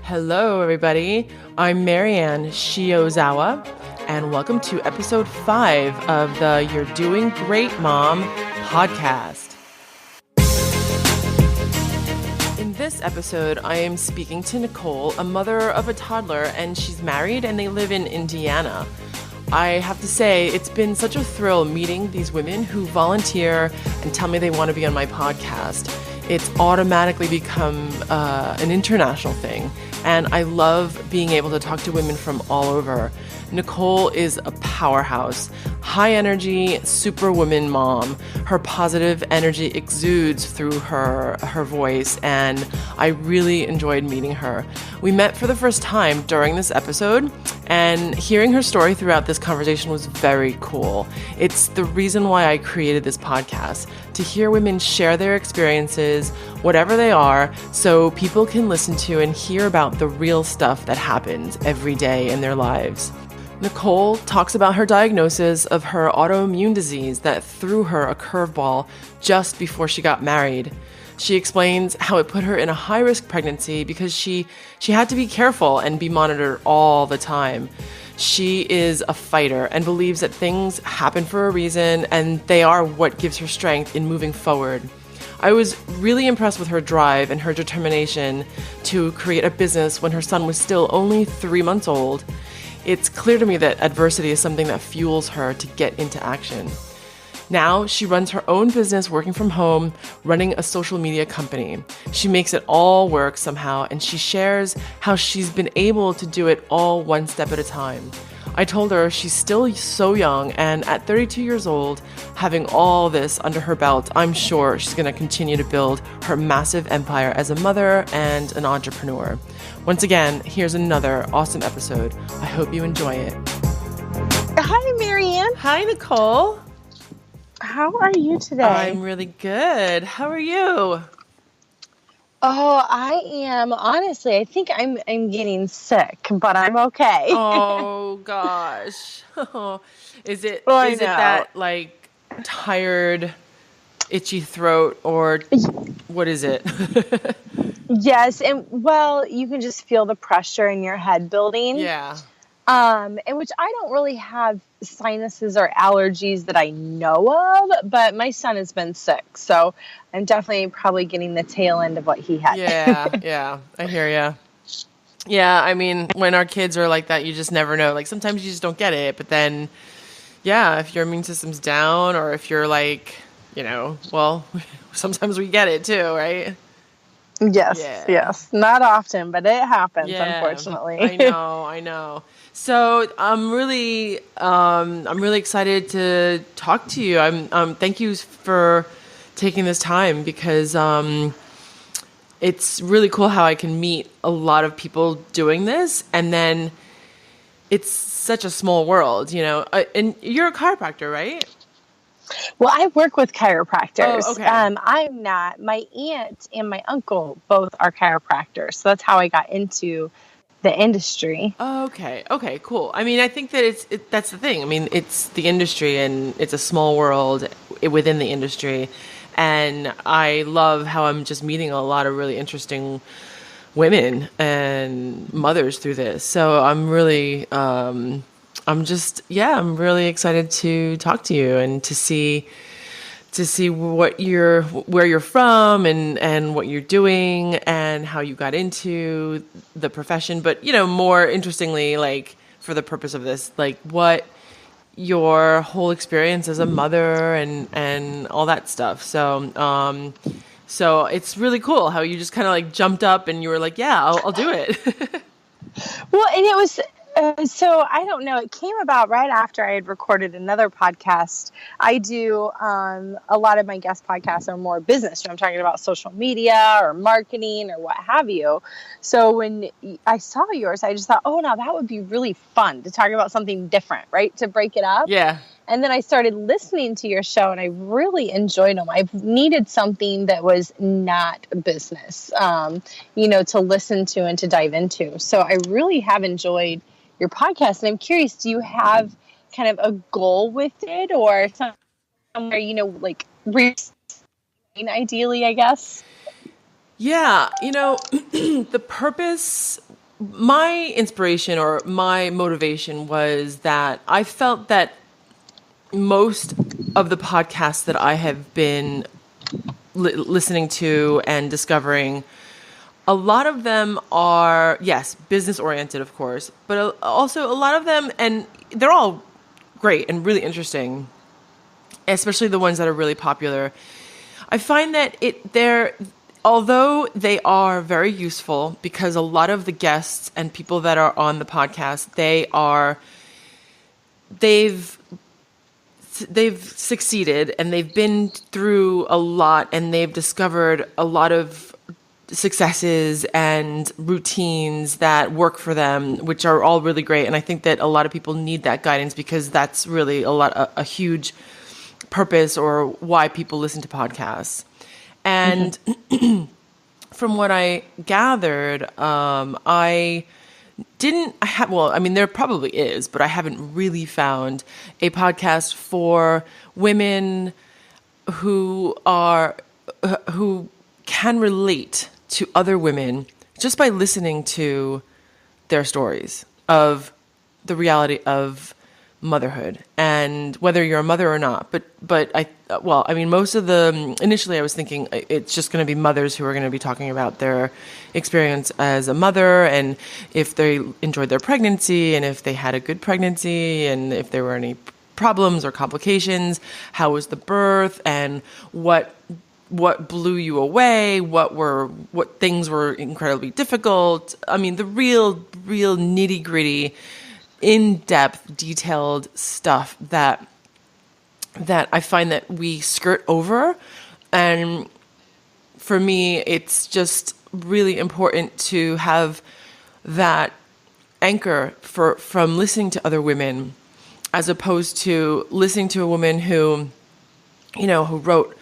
Hello, everybody. I'm Marianne Shiozawa, and welcome to episode 5 of the You're Doing Great, Mom podcast. In this episode, I am speaking to Nicole, a mother of a toddler, and she's married and they live in Indiana. I have to say, it's been such a thrill meeting these women who volunteer and tell me they want to be on my podcast. It's automatically become an international thing, and I love being able to talk to women from all over. Nicole is a powerhouse, high energy, superwoman mom. Her positive energy exudes through her voice, and I really enjoyed meeting her. We met for the first time during this episode, and hearing her story throughout this conversation was very cool. It's the reason why I created this podcast, to hear women share their experiences, whatever they are, so people can listen to and hear about the real stuff that happens every day in their lives. Nicole talks about her diagnosis of her autoimmune disease that threw her a curveball just before she got married. She explains how it put her in a high-risk pregnancy because she had to be careful and be monitored all the time. She is a fighter and believes that things happen for a reason, and they are what gives her strength in moving forward. I was really impressed with her drive and her determination to create a business when her son was still only 3 months old. It's clear to me that adversity is something that fuels her to get into action. Now she runs her own business working from home, running a social media company. She makes it all work somehow, and she shares how she's been able to do it all one step at a time. I told her she's still so young, and at 32 years old, having all this under her belt, I'm sure she's going to continue to build her massive empire as a mother and an entrepreneur. Once again, here's another awesome episode. I hope you enjoy it. Hi, Marianne. Hi, Nicole. How are you today? I'm really good. How are you? Oh, I am. Honestly, I think I'm getting sick, but I'm okay. Oh, gosh. Is it that, like, tired, itchy throat, or what is it? Yes, and well, you can just feel the pressure in your head building. Yeah. And which I don't really have sinuses or allergies that I know of, but my son has been sick, so I'm definitely probably getting the tail end of what he had. Yeah, I hear ya. Yeah, I mean, when our kids are like that, you just never know. Like, sometimes you just don't get it, but then, yeah, if your immune system's down, or if you're like, well, sometimes we get it too, right? Yes. Not often, but it happens, unfortunately. I know. So I'm really excited to talk to you. Thank you for taking this time, because it's really cool how I can meet a lot of people doing this, and then it's such a small world, and you're a chiropractor, right? Well, I work with chiropractors. Oh, okay. I'm not. My aunt and my uncle both are chiropractors, so that's how I got into the industry. Oh, okay, cool. I mean, I think that that's the thing. I mean, it's the industry, and it's a small world within the industry, and I love how I'm just meeting a lot of really interesting women and mothers through this. So I'm really I'm really excited to talk to you and to see where you're from and what you're doing and how you got into the profession. But, more interestingly, like, for the purpose of this, like, what your whole experience as a mother and all that stuff. So it's really cool how you just kind of like jumped up and you were like, yeah, I'll do it. Well, and it was, so I don't know, it came about right after I had recorded another podcast. I do, a lot of my guest podcasts are more business. So I'm talking about social media or marketing or what have you. So when I saw yours, I just thought, oh, now that would be really fun to talk about something different, right? To break it up. Yeah. And then I started listening to your show, and I really enjoyed them. I've needed something that was not business, to listen to and to dive into. So I really have enjoyed your podcast. And I'm curious, do you have kind of a goal with it, or somewhere, like ideally, I guess? Yeah. The purpose my inspiration or my motivation was that I felt that most of the podcasts that I have been listening to and discovering, a lot of them are, yes, business oriented, of course, but also a lot of them, and they're all great and really interesting, especially the ones that are really popular. I find that although they are very useful, because a lot of the guests and people that are on the podcast, they've succeeded and they've been through a lot and they've discovered a lot of successes and routines that work for them, which are all really great. And I think that a lot of people need that guidance, because that's really a huge purpose or why people listen to podcasts. And from what I gathered, there probably is, but I haven't really found a podcast for women who can relate to other women just by listening to their stories of the reality of motherhood, and whether you're a mother or not. Most of initially I was thinking it's just going to be mothers who are going to be talking about their experience as a mother, and if they enjoyed their pregnancy, and if they had a good pregnancy, and if there were any problems or complications, how was the birth, and what blew you away, what things were incredibly difficult. I mean, the real nitty-gritty, in-depth, detailed stuff that I find that we skirt over. And for me, it's just really important to have that anchor from listening to other women, as opposed to listening to a woman who wrote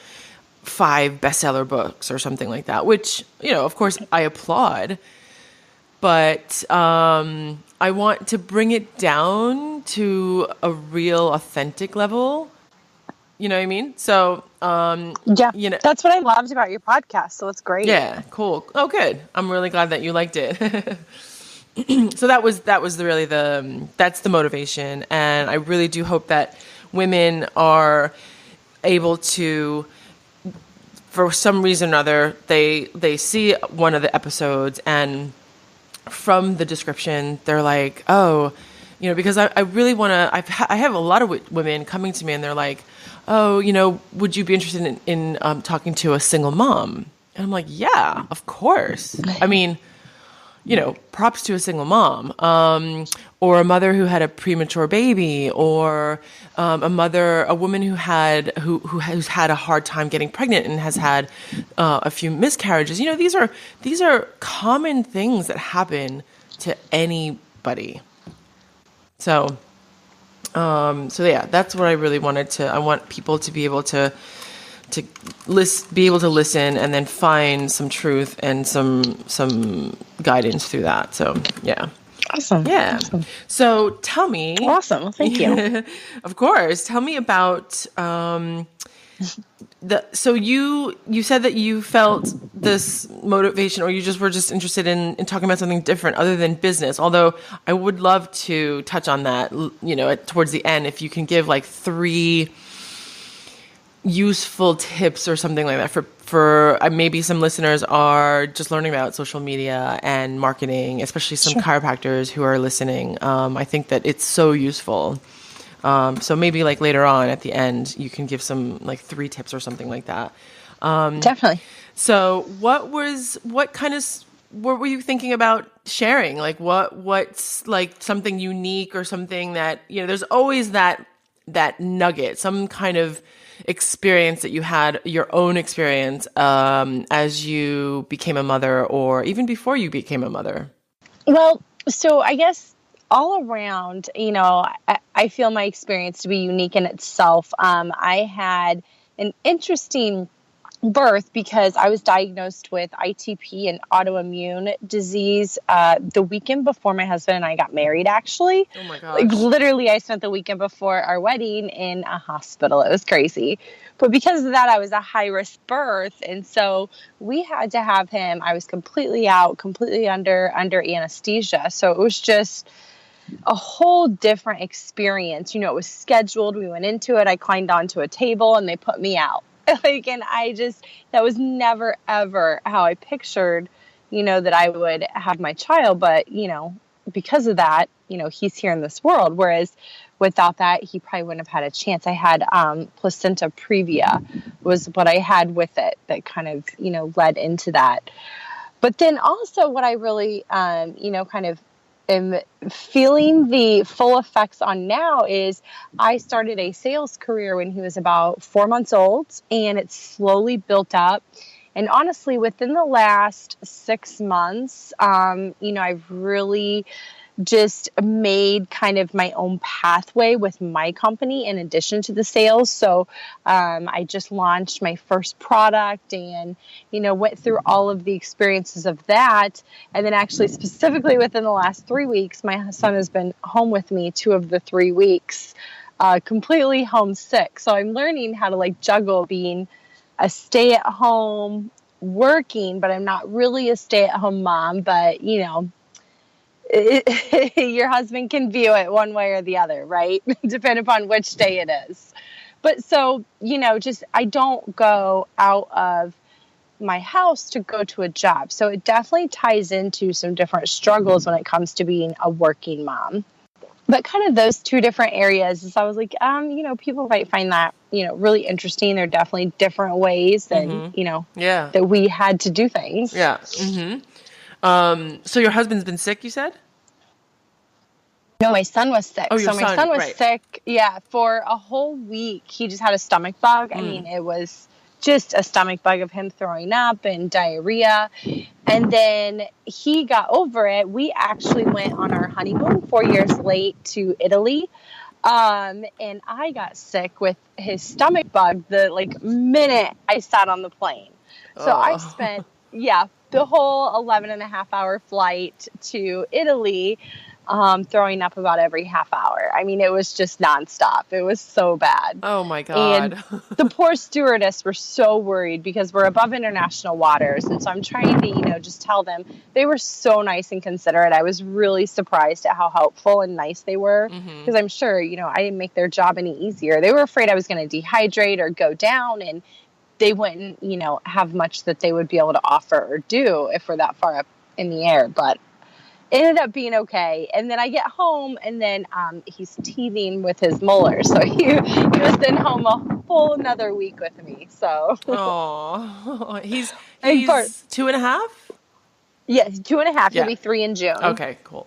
5 bestseller books or something like that, which, of course I applaud, but I want to bring it down to a real authentic level. You know what I mean? So, yeah, that's what I loved about your podcast. So it's great. Yeah, cool. Oh, good. I'm really glad that you liked it. So that was really that's the motivation. And I really do hope that women are able to, for some reason or other, they see one of the episodes, and from the description, they're like, oh, because I really want to, I have a lot of women coming to me and they're like, oh, would you be interested in talking to a single mom? And I'm like, yeah, of course. I mean, props to a single mom, or a mother who had a premature baby, or a woman who's had a hard time getting pregnant and has had a few miscarriages. These are common things that happen to anybody. So yeah, that's what I really wanted to. I want people to be able to listen and then find some truth and some guidance through that. So yeah. Awesome. Yeah. Awesome. So tell me. Awesome. Well, thank you. Of course. Tell me about so you said that you felt this motivation, or you were just interested in talking about something different other than business. Although I would love to touch on that, towards the end, if you can give like 3 useful tips or something like that for maybe some listeners are just learning about social media and marketing, especially some chiropractors who are listening. I think that it's so useful. So maybe like later on at the end, you can give some like 3 tips or something like that. Definitely. So what were you thinking about sharing? Like what's like something unique or something that, there's always that nugget, some kind of experience that you had, your own experience, as you became a mother, or even before you became a mother. Well, so I guess all around, I feel my experience to be unique in itself. I had an interesting birth because I was diagnosed with ITP and autoimmune disease the weekend before my husband and I got married, actually. Oh my Like gosh. literally, I spent the weekend before our wedding in a hospital. It was crazy. But because of that, I was a high risk birth. And so we had to have him. I was completely out, completely under anesthesia. So it was just a whole different experience. You know, it was scheduled. We went into it. I climbed onto a table and they put me out. Like, and that was never, ever how I pictured, that I would have my child. But, because of that, he's here in this world. Whereas without that, he probably wouldn't have had a chance. I had placenta previa was what I had with it that kind of, led into that. But then also what I really, kind of am feeling the full effects on now is I started a sales career when he was about 4 months old, and it's slowly built up. And honestly, within the last 6 months, I've really just made kind of my own pathway with my company in addition to the sales. So I just launched my first product and, went through all of the experiences of that. And then actually specifically within the last 3 weeks, my son has been home with me 2 of the 3 weeks, completely homesick. So I'm learning how to juggle being a stay-at-home working, but I'm not really a stay-at-home mom, but your husband can view it one way or the other, right? Depending upon which day it is. But so, just I don't go out of my house to go to a job. So it definitely ties into some different struggles when it comes to being a working mom. But kind of those 2 different areas is I was like, people might find that, really interesting. There are definitely different ways than, that we had to do things. Yeah. So your husband's been sick, you said? No, my son was sick. Oh, your my son was right. sick, for a whole week. He just had a stomach bug. I mean, it was just a stomach bug of him throwing up and diarrhea. And then he got over it. We actually went on our honeymoon 4 years late to Italy. And I got sick with his stomach bug the minute I sat on the plane. So I spent, the whole 11.5-hour flight to Italy, throwing up about every half hour. I mean, it was just nonstop. It was so bad. Oh my God. And the poor stewardess were so worried because we're above international waters. And so I'm trying to, just tell them. They were so nice and considerate. I was really surprised at how helpful and nice they were because I'm sure, I didn't make their job any easier. They were afraid I was going to dehydrate or go down, and they wouldn't, have much that they would be able to offer or do if we're that far up in the air. But it ended up being okay. And then I get home, and then he's teething with his molars. So he was then home a whole another week with me. So he's 2.5? Yeah, 2.5. Yeah. He'll be 3 in June. Okay, cool.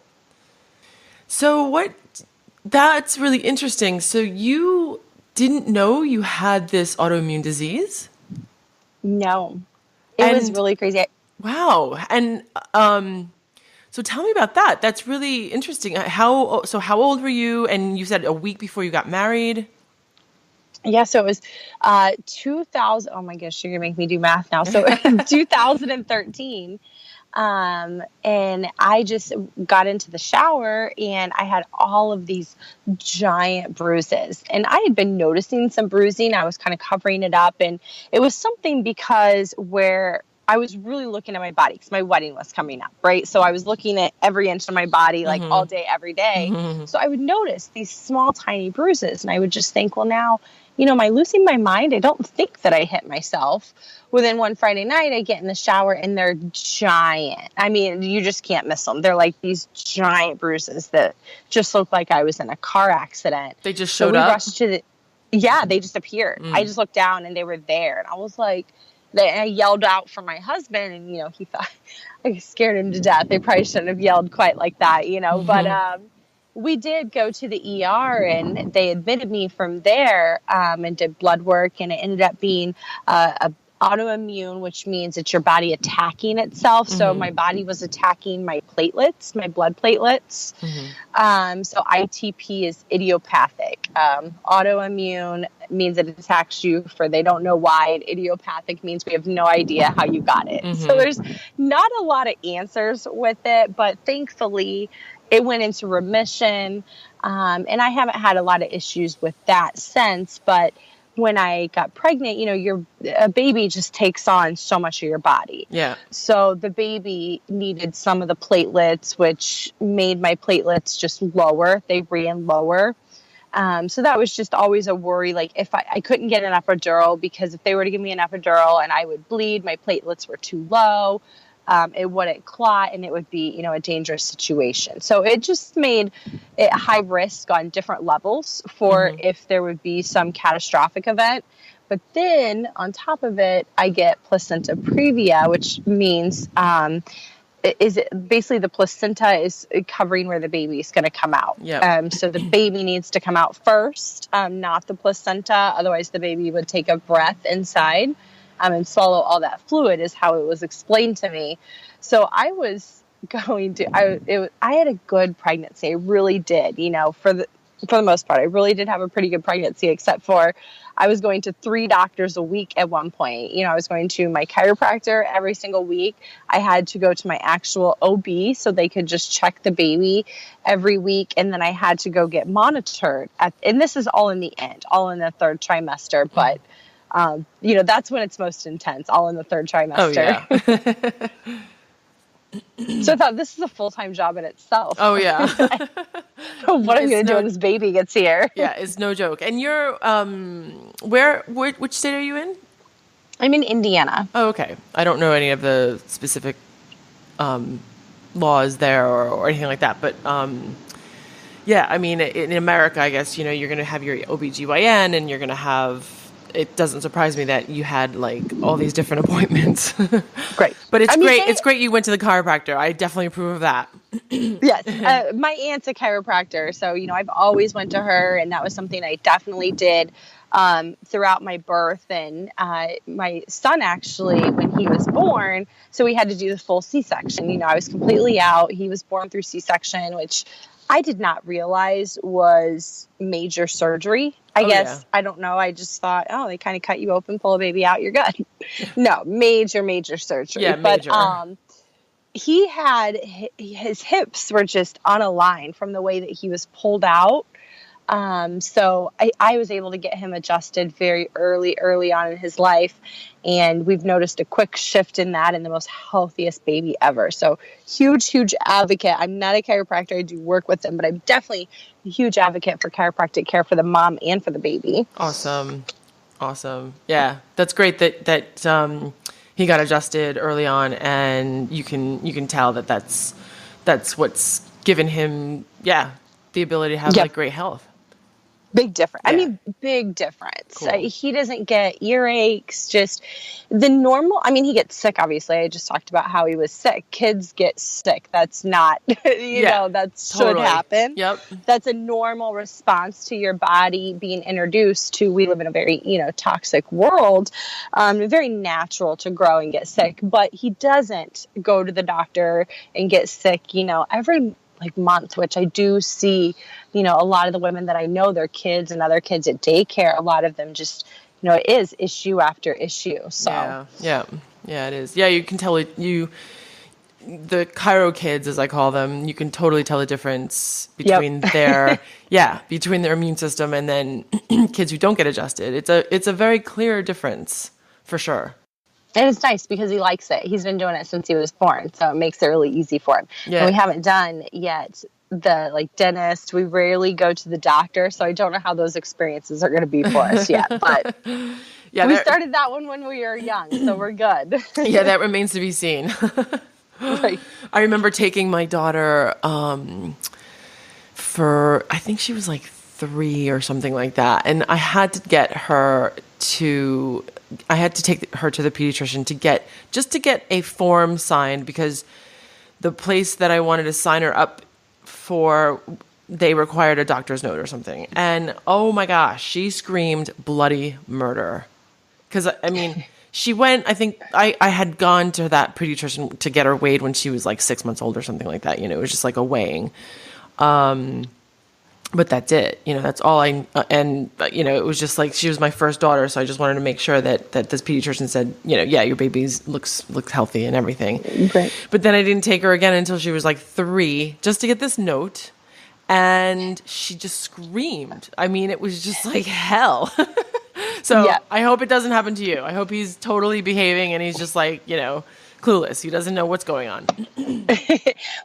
So that's really interesting. So you didn't know you had this autoimmune disease? No. It was really crazy. Wow. And so tell me about that. That's really interesting. How old were you? And you said a week before you got married? Yeah, so it was 2000. Oh my gosh, you're going to make me do math now. So 2013. And I just got into the shower and I had all of these giant bruises, and I had been noticing some bruising. I was kind of covering it up, and it was something because where I was really looking at my body because my wedding was coming up, right? So I was looking at every inch of my body, all day, every day. So I would notice these small, tiny bruises, and I would just think, well, now, am I losing my mind? I don't think that I hit myself. Well, then one Friday night, I get in the shower, and they're giant. I mean, you just can't miss them. They're like these giant bruises that just look like I was in a car accident. They just showed up? Rushed to they just appeared. I just looked down, and they were there. And I was like, I yelled out for my husband, and, he thought I scared him to death. They probably shouldn't have yelled quite like that, but we did go to the ER, and they admitted me from there and did blood work, and it ended up being a autoimmune, which means it's your body attacking itself. So my body was attacking my platelets, my blood platelets. So ITP is idiopathic. Autoimmune means it attacks you for they don't know why. And idiopathic means we have no idea how you got it. So there's not a lot of answers with it, but thankfully it went into remission. And I haven't had a lot of issues with that since, but when I got pregnant, a baby just takes on so much of your body. Yeah. So the baby needed some of the platelets, which made my platelets just lower. They ran lower. So that was just always a worry. Like if I couldn't get an epidural, because if they were to give me an epidural and I would bleed, my platelets were too low. It wouldn't clot, and it would be, a dangerous situation. So it just made it high risk on different levels for if there would be some catastrophic event. But then on top of it, I get placenta previa, which means basically the placenta is covering where the baby is going to come out. Yep. So the baby needs to come out first, not the placenta. Otherwise, the baby would take a breath inside. And swallow all that fluid is how it was explained to me. So I was I had a good pregnancy. I really did, for the most part. I really did have a pretty good pregnancy, except for I was going to 3 doctors a week at one point. I was going to my chiropractor every single week. I had to go to my actual OB so they could just check the baby every week. And then I had to go get monitored. And this is all in the end, all in the 3rd trimester. But that's when it's most intense, all in the 3rd trimester. Oh, yeah. So I thought, this is a full-time job in itself. Oh, yeah. What am I going to do when this baby gets here? Yeah, it's no joke. And you're, which state are you in? I'm in Indiana. Oh, okay. I don't know any of the specific laws there or anything like that. But, yeah, I mean, in America, I guess, you're going to have your OBGYN and you're going to have... It doesn't surprise me that you had like all these different appointments. Great. But it's great. It's great you went to the chiropractor. I definitely approve of that. Yes. My aunt's a chiropractor. So, I've always went to her, and that was something I definitely did throughout my birth. And my son, actually, when he was born, so we had to do the full C-section. I was completely out. He was born through C-section, which I did not realize was major surgery. I guess. Yeah. I don't know. I just thought, they kind of cut you open, pull a baby out, you're good. No, major surgery. Yeah, major. But he had his hips were just unaligned from the way that he was pulled out. So I was able to get him adjusted very early on in his life. And we've noticed a quick shift in that, and the most healthiest baby ever. So huge advocate. I'm not a chiropractor. I do work with them, but I'm definitely a huge advocate for chiropractic care for the mom and for the baby. Awesome. Yeah, that's great that he got adjusted early on, and you can tell that's what's given him, the ability to have like great health. Big difference. Yeah. I mean, big difference. Cool. He doesn't get earaches, just the normal. I mean, he gets sick, obviously. I just talked about how he was sick. Kids get sick. That's not, that should happen. Yep. That's a normal response to your body being introduced to, we live in a very, toxic world. Very natural to grow and get sick, but he doesn't go to the doctor and get sick, every month, which I do see, a lot of the women that I know, their kids and other kids at daycare, a lot of them just, it is issue after issue. So yeah, it is. Yeah, you can tell the chiro kids, as I call them, you can totally tell the difference between between their immune system and then kids who don't get adjusted. It's a very clear difference for sure. And it's nice because he likes it. He's been doing it since he was born, so it makes it really easy for him. Yeah. And we haven't done yet the dentist. We rarely go to the doctor, so I don't know how those experiences are going to be for us yet. But we started that one when we were young, so we're good. Yeah, that remains to be seen. Right. I remember taking my daughter for, I think she was like 3 or something like that, and I had to take her to the pediatrician to get a form signed, because the place that I wanted to sign her up for, they required a doctor's note or something. And oh my gosh, she screamed bloody murder. Because I mean, she went, I think I had gone to that pediatrician to get her weighed when she was like 6 months old or something like that. It was just like a weighing. But that's it. That's all it was just like, she was my first daughter. So I just wanted to make sure that this pediatrician said, yeah, your baby looks healthy and everything. Right. But then I didn't take her again until she was like 3, just to get this note. And she just screamed. I mean, it was just like hell. So yeah. I hope it doesn't happen to you. I hope he's totally behaving and he's just like, clueless. He doesn't know what's going on.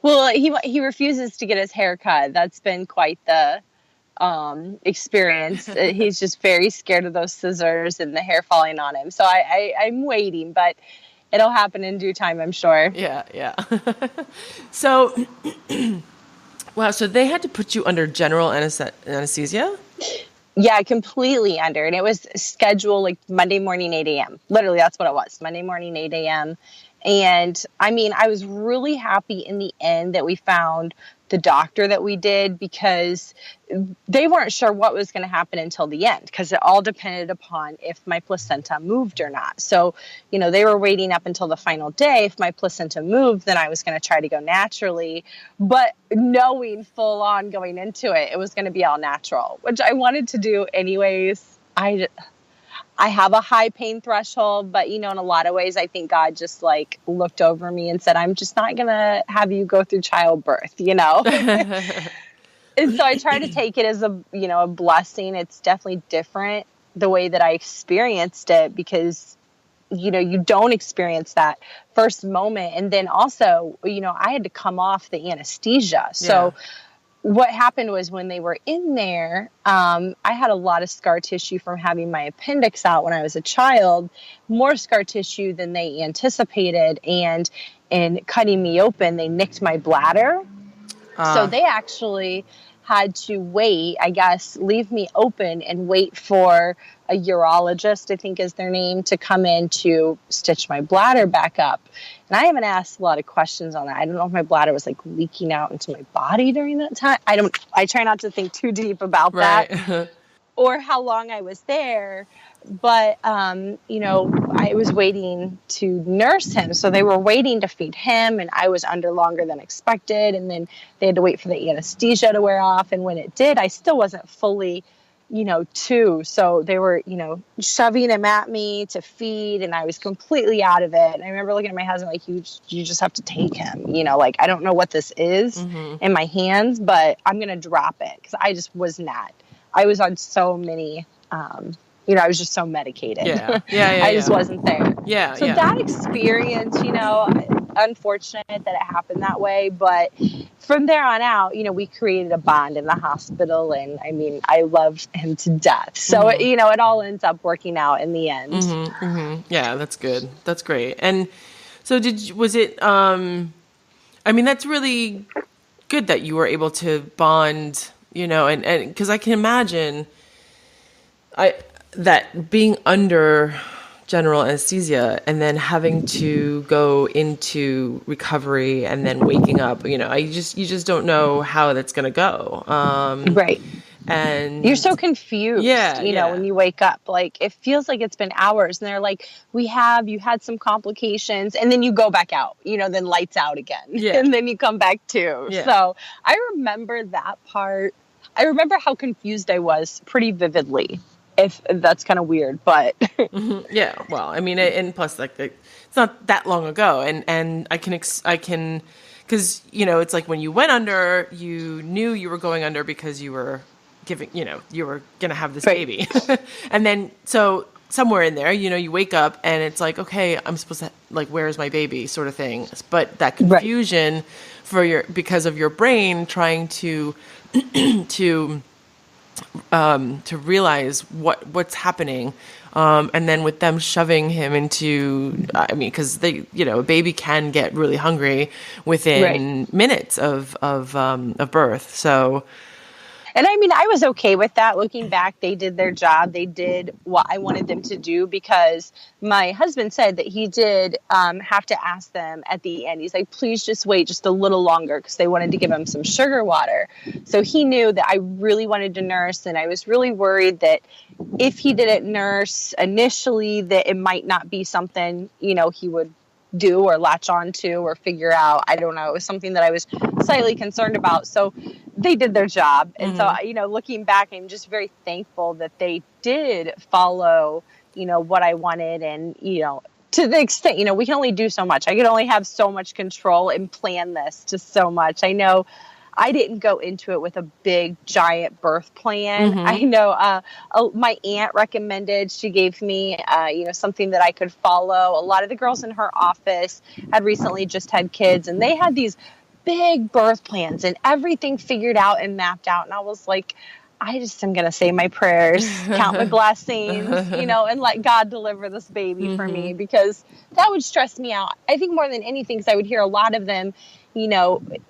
Well, he refuses to get his hair cut. That's been quite the experience. He's just very scared of those scissors and the hair falling on him. So I'm waiting, but it'll happen in due time, I'm sure. Yeah. So, wow. So they had to put you under general anesthesia? Yeah, completely under. And it was scheduled like Monday morning, 8 a.m. Literally, that's what it was. Monday morning, 8 a.m. And I mean, I was really happy in the end that we found the doctor that we did, because they weren't sure what was going to happen until the end, because it all depended upon if my placenta moved or not. So, they were waiting up until the final day. If my placenta moved, then I was going to try to go naturally. But knowing full on going into it, it was going to be all natural, which I wanted to do anyways. I have a high pain threshold, but in a lot of ways, I think God just like looked over me and said, I'm just not going to have you go through childbirth, And so I try to take it as a blessing. It's definitely different the way that I experienced it, because, you don't experience that first moment. And then also, I had to come off the anesthesia. So what happened was, when they were in there, I had a lot of scar tissue from having my appendix out when I was a child, more scar tissue than they anticipated. And in cutting me open, they nicked my bladder. So they actually had to leave me open and wait for a urologist, I think is their name, to come in to stitch my bladder back up. And I haven't asked a lot of questions on that. I don't know if my bladder was like leaking out into my body during that time. I try not to think too deep about that or how long I was there. But, I was waiting to nurse him. So they were waiting to feed him, and I was under longer than expected. And then they had to wait for the anesthesia to wear off. And when it did, I still wasn't fully, so they were, shoving him at me to feed, and I was completely out of it. And I remember looking at my husband like, you just have to take him, like, I don't know what this is in my hands, but I'm going to drop it, because I just was not. I was on so many, I was just so medicated. Yeah. I just wasn't there. Yeah. So that experience, unfortunate that it happened that way. But from there on out, we created a bond in the hospital. And I mean, I loved him to death. So, it all ends up working out in the end. Yeah, that's good. That's great. And so was it, that's really good that you were able to bond, and because I can imagine that being under general anesthesia and then having to go into recovery and then waking up, you just don't know how that's going to go. Right. And you're so confused, when you wake up, like it feels like it's been hours, and they're like, you had some complications, and then you go back out, then lights out again, and then you come back too. Yeah. So I remember that part. I remember how confused I was pretty vividly. If that's kind of weird, but yeah. Well, and plus, like, it's not that long ago, and I can, because it's like when you went under, you knew you were going under because you were giving, you were gonna have this baby, and then so somewhere in there, you wake up and it's like, okay, I'm supposed to, like, where's my baby, sort of thing. But that confusion because of your brain trying to to realize what's happening, and then with them shoving him into, because they, a baby can get really hungry within minutes of birth. So And I mean, I was okay with that. Looking back, they did their job. They did what I wanted them to do, because my husband said that he did have to ask them at the end. He's like, please just wait just a little longer, because they wanted to give him some sugar water. So he knew that I really wanted to nurse, and I was really worried that if he didn't nurse initially, that it might not be something, he would do or latch on to or figure out. I don't know. It was something that I was slightly concerned about. So they did their job. And so, looking back, I'm just very thankful that they did follow, what I wanted. And, to the extent, we can only do so much. I could only have so much control and plan this to so much. I know I didn't go into it with a big, giant birth plan. I know my aunt recommended, she gave me, something that I could follow. A lot of the girls in her office had recently just had kids, and they had these big birth plans and everything figured out and mapped out. And I was like, I just am going to say my prayers, count my blessings, and let God deliver this baby for me, because that would stress me out. I think more than anything, because I would hear a lot of them,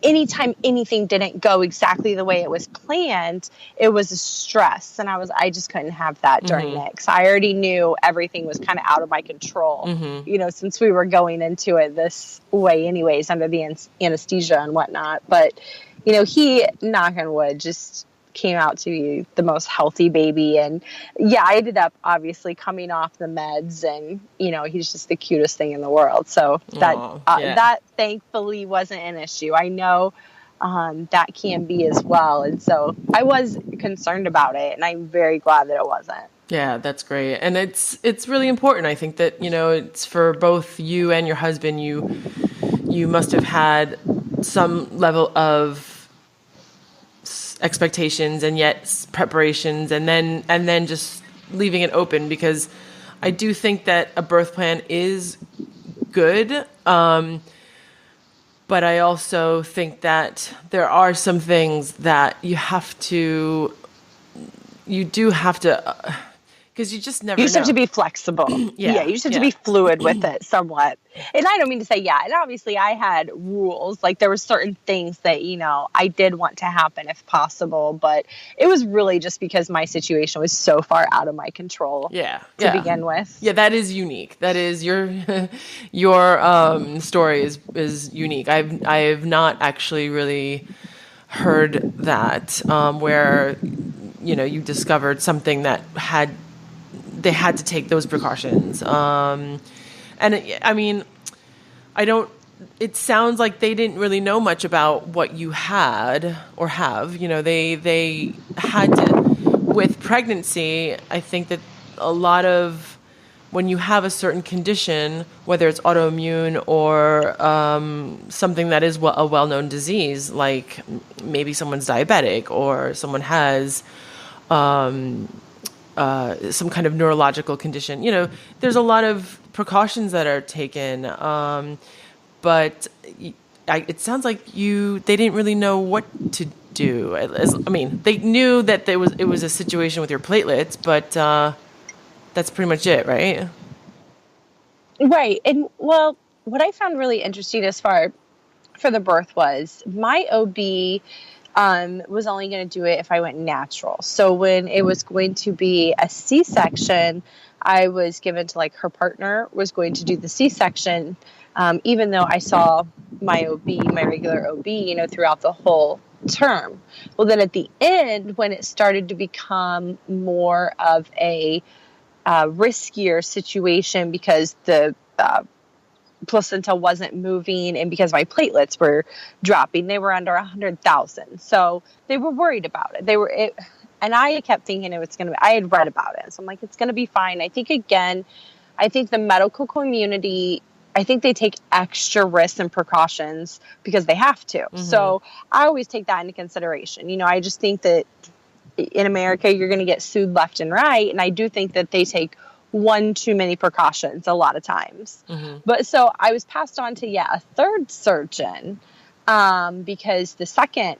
anytime anything didn't go exactly the way it was planned, it was a stress. And I just couldn't have that during it, because I already knew everything was kind of out of my control, since we were going into it this way anyways, under the anesthesia and whatnot. But, he, knock on wood, just came out to be the most healthy baby. And I ended up obviously coming off the meds, and he's just the cutest thing in the world. So that thankfully wasn't an issue. I know that can be as well. And so I was concerned about it, and I'm very glad that it wasn't. Yeah, that's great. And it's really important. I think that, it's for both you and your husband, you must have had some level of expectations and yet preparations, and then just leaving it open, because I do think that a birth plan is good. But I also think that there are some things that you do have to, because you just never know. You just have to be flexible. You just have to be fluid with it somewhat. And I don't mean to say, and obviously I had rules. Like, there were certain things that, I did want to happen if possible, but it was really just because my situation was so far out of my control to begin with. Yeah, that is unique. That is your story is unique. I have not actually really heard that, where, you discovered something that they had to take those precautions. It sounds like they didn't really know much about what you had or have. They had to, with pregnancy, I think that a lot of, when you have a certain condition, whether it's autoimmune or something that is a well-known disease, like maybe someone's diabetic or someone has some kind of neurological condition, there's a lot of precautions that are taken. But it sounds like they didn't really know what to do. They knew that it was a situation with your platelets, but that's pretty much it, right? Right. And well, what I found really interesting for the birth was my OB was only going to do it if I went natural. So when it was going to be a C-section, I was given to, her partner was going to do the C-section, even though I saw my regular OB, throughout the whole term. Well, then at the end, when it started to become more of a riskier situation, because the placenta wasn't moving and because my platelets were dropping, they were under 100,000. So they were worried about it. And I kept thinking I had read about it. So I'm like, it's going to be fine. I think the medical community, I think they take extra risks and precautions because they have to. Mm-hmm. So I always take that into consideration. I just think that in America, you're going to get sued left and right. And I do think that they take one too many precautions a lot of times. Mm-hmm. But so I was passed on to, a third surgeon because the second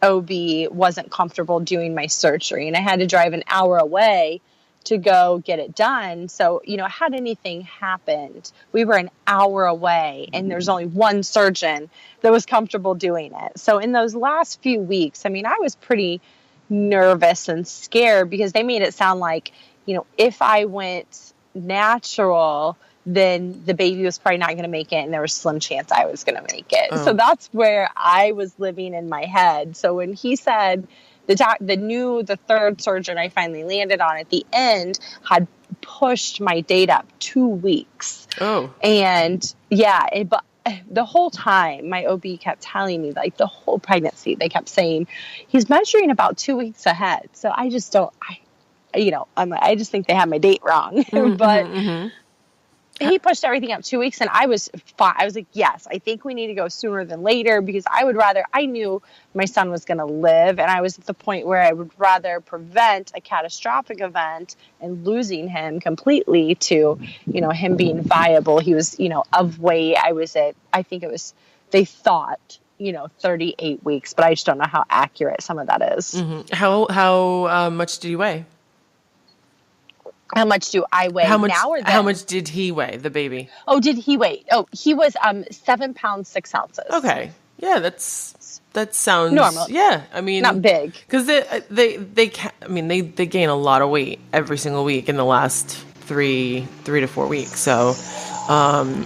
OB wasn't comfortable doing my surgery. And I had to drive an hour away to go get it done. So, had anything happened, we were an hour away and there's only one surgeon that was comfortable doing it. So in those last few weeks, I was pretty nervous and scared because they made it sound like, if I went natural, then the baby was probably not going to make it, and there was a slim chance I was going to make it. Oh. So that's where I was living in my head. So when he said the third surgeon I finally landed on at the end had pushed my date up 2 weeks. Oh. And but the whole time my OB kept telling me, like the whole pregnancy, they kept saying he's measuring about 2 weeks ahead. So I just I just think they had my date wrong. But he pushed everything up 2 weeks, and I was fine. I was like, yes, I think we need to go sooner than later, because I knew my son was going to live, and I was at the point where I would rather prevent a catastrophic event and losing him completely to, him being viable. He was, of weight. I think it was, they thought, 38 weeks, but I just don't know how accurate some of that is. Mm-hmm. How much did he weigh? How much do I weigh now or then? How much did he weigh, the baby? Oh, did he weigh? Oh, he was 7 pounds 6 ounces. Okay, yeah, that sounds normal. Yeah, I mean, not big, because they gain a lot of weight every single week in the last three to 4 weeks. So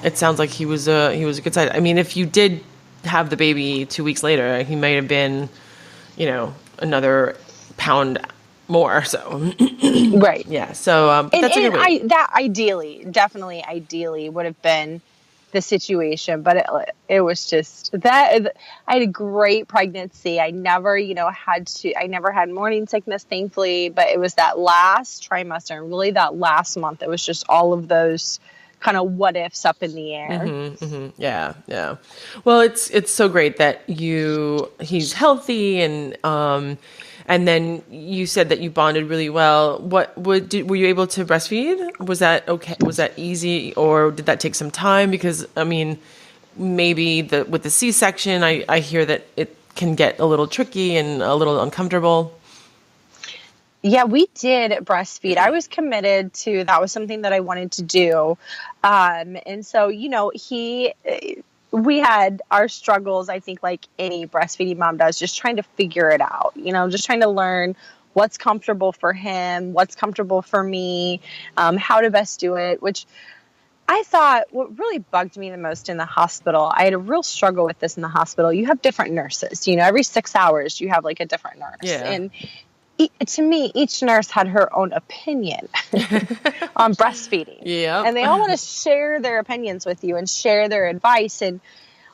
it sounds like he was a good size. I mean, if you did have the baby 2 weeks later, he might have been, another pound more. So right. Yeah. So that's a good way. Definitely ideally would have been the situation, but it was just that I had a great pregnancy. I never, I never had morning sickness, thankfully, but it was that last trimester and really that last month. It was just all of those kind of what ifs up in the air. Mm-hmm, mm-hmm. Yeah. Yeah. Well, it's so great that he's healthy, and then you said that you bonded really well. Were you able to breastfeed? Was that okay? Was that easy, or did that take some time? Because I mean, maybe with the C-section, I hear that it can get a little tricky and a little uncomfortable. Yeah, we did breastfeed. I was committed to that. Was something that I wanted to do, and so we had our struggles, I think, like any breastfeeding mom does, just trying to figure it out, just trying to learn what's comfortable for him, what's comfortable for me, how to best do it, which I thought what really bugged me the most in the hospital. I had a real struggle with this in the hospital. You have different nurses, every 6 hours you have like a different nurse. Yeah. And to me, each nurse had her own opinion on breastfeeding. Yeah. And they all want to share their opinions with you and share their advice. And,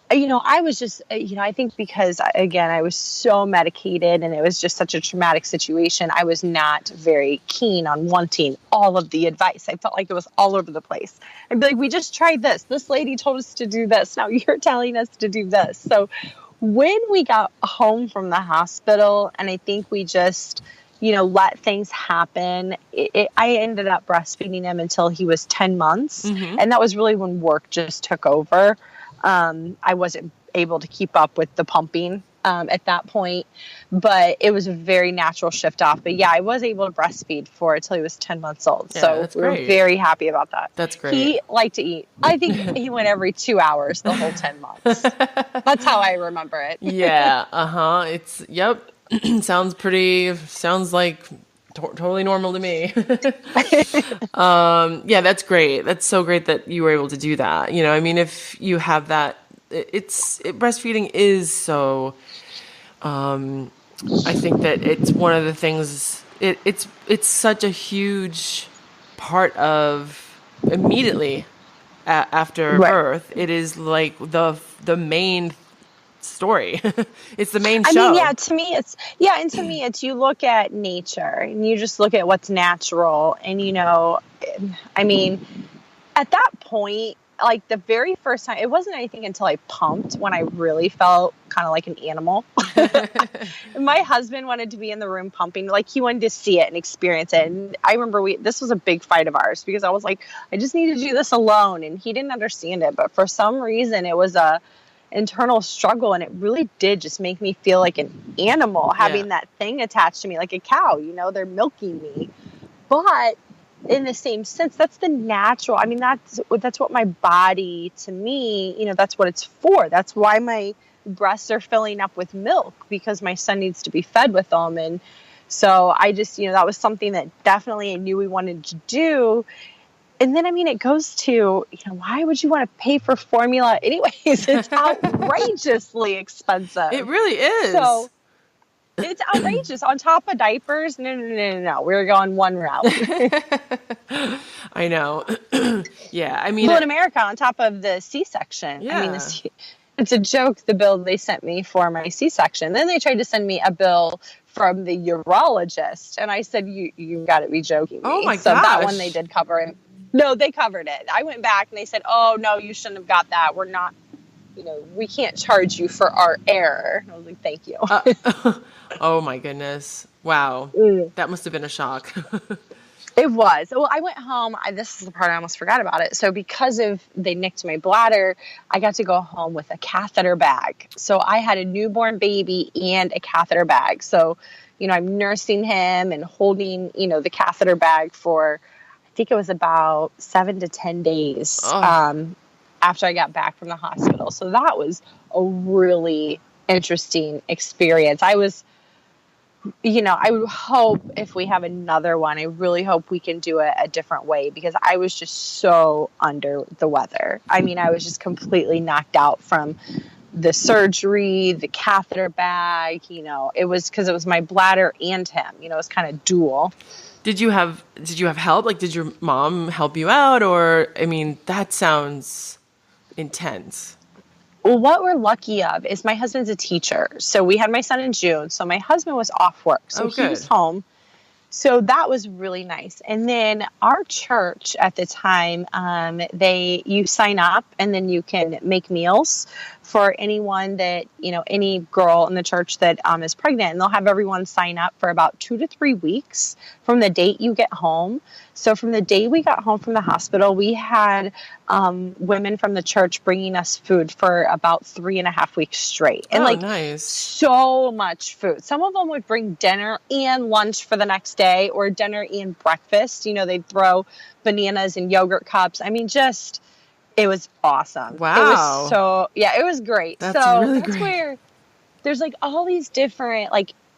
I was just, I think because, again, I was so medicated and it was just such a traumatic situation, I was not very keen on wanting all of the advice. I felt like it was all over the place. I'd be like, we just tried this. This lady told us to do this. Now you're telling us to do this. So when we got home from the hospital, and I think we just, let things happen, I ended up breastfeeding him until he was 10 months. Mm-hmm. And that was really when work just took over. I wasn't able to keep up with the pumping at that point, but it was a very natural shift off. But yeah, I was able to breastfeed until he was 10 months old. Yeah, so we were very happy about that. That's great. He liked to eat. I think he went every 2 hours the whole 10 months. That's how I remember it. Yeah. Yep. Sounds like totally normal to me. Yeah, that's great. That's so great that you were able to do that. I mean, if you have that, breastfeeding is so, I think that it's one of the things, it's such a huge part of immediately after birth. It is like the main story. It's the main show. I mean, to me it's you look at nature and you just look at what's natural, and I mean, at that point, like the very first time, it wasn't anything until I pumped when I really felt kind of like an animal. My husband wanted to be in the room pumping, like he wanted to see it and experience it. And I remember this was a big fight of ours because I was like, I just need to do this alone, and he didn't understand it. But for some reason, it was a internal struggle, and it really did just make me feel like an animal having that thing attached to me, like a cow. They're milking me, but in the same sense, that's the natural. I mean, that's what my body, to me, that's what it's for. That's why my breasts are filling up with milk, because my son needs to be fed with them. And So I just, that was something that definitely I knew we wanted to do. And then, it goes to, why would you want to pay for formula anyways? It's outrageously expensive. It really is. So it's outrageous. On top of diapers, no. We're going one route. I know. Yeah, well, in America, on top of the C-section, yeah. It's a joke, the bill they sent me for my C-section. Then they tried to send me a bill from the urologist, and I said, you got to be joking me. Oh my gosh. So that one they did cover it. No, they covered it. I went back and they said, oh, no, you shouldn't have got that. We're not, we can't charge you for our error. I was like, thank you. Oh my goodness. Wow. That must have been a shock. It was. Well, I went home. This is the part I almost forgot about it. So because they nicked my bladder, I got to go home with a catheter bag. So I had a newborn baby and a catheter bag. So, I'm nursing him and holding, the catheter bag for, I think it was about 7 to 10 days after I got back from the hospital. So that was a really interesting experience. I would hope if we have another one, I really hope we can do it a different way, because I was just so under the weather. I was just completely knocked out from the surgery, the catheter bag, it was because it was my bladder and him, it was kind of dual. Did you have help? Like, did your mom help you out? Or, that sounds intense. Well, what we're lucky of is my husband's a teacher. So we had my son in June. So my husband was off work. So he was home. So that was really nice. And then our church at the time, you sign up and then you can make meals for anyone that, any girl in the church that is pregnant. And they'll have everyone sign up for about 2 to 3 weeks from the date you get home. So from the day we got home from the hospital, we had women from the church bringing us food for about 3.5 weeks straight. And nice. So much food. Some of them would bring dinner and lunch for the next day, or dinner and breakfast. They'd throw bananas and yogurt cups. It was awesome. Wow. It was it was great. That's really that's great. Where there's all these different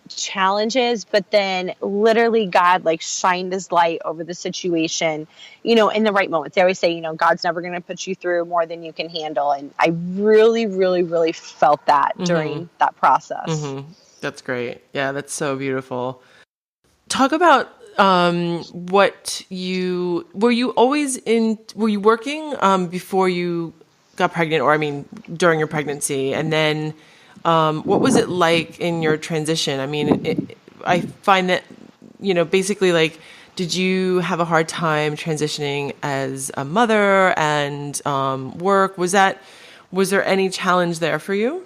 challenges, but then literally God shined his light over the situation, in the right moments. They always say, God's never going to put you through more than you can handle. And I really, really, really felt that during that process. Mm-hmm. That's great. Yeah, that's so beautiful. Talk about were you working before you got pregnant, or during your pregnancy? And then what was it like in your transition? I find that, basically did you have a hard time transitioning as a mother and work? Was there any challenge there for you?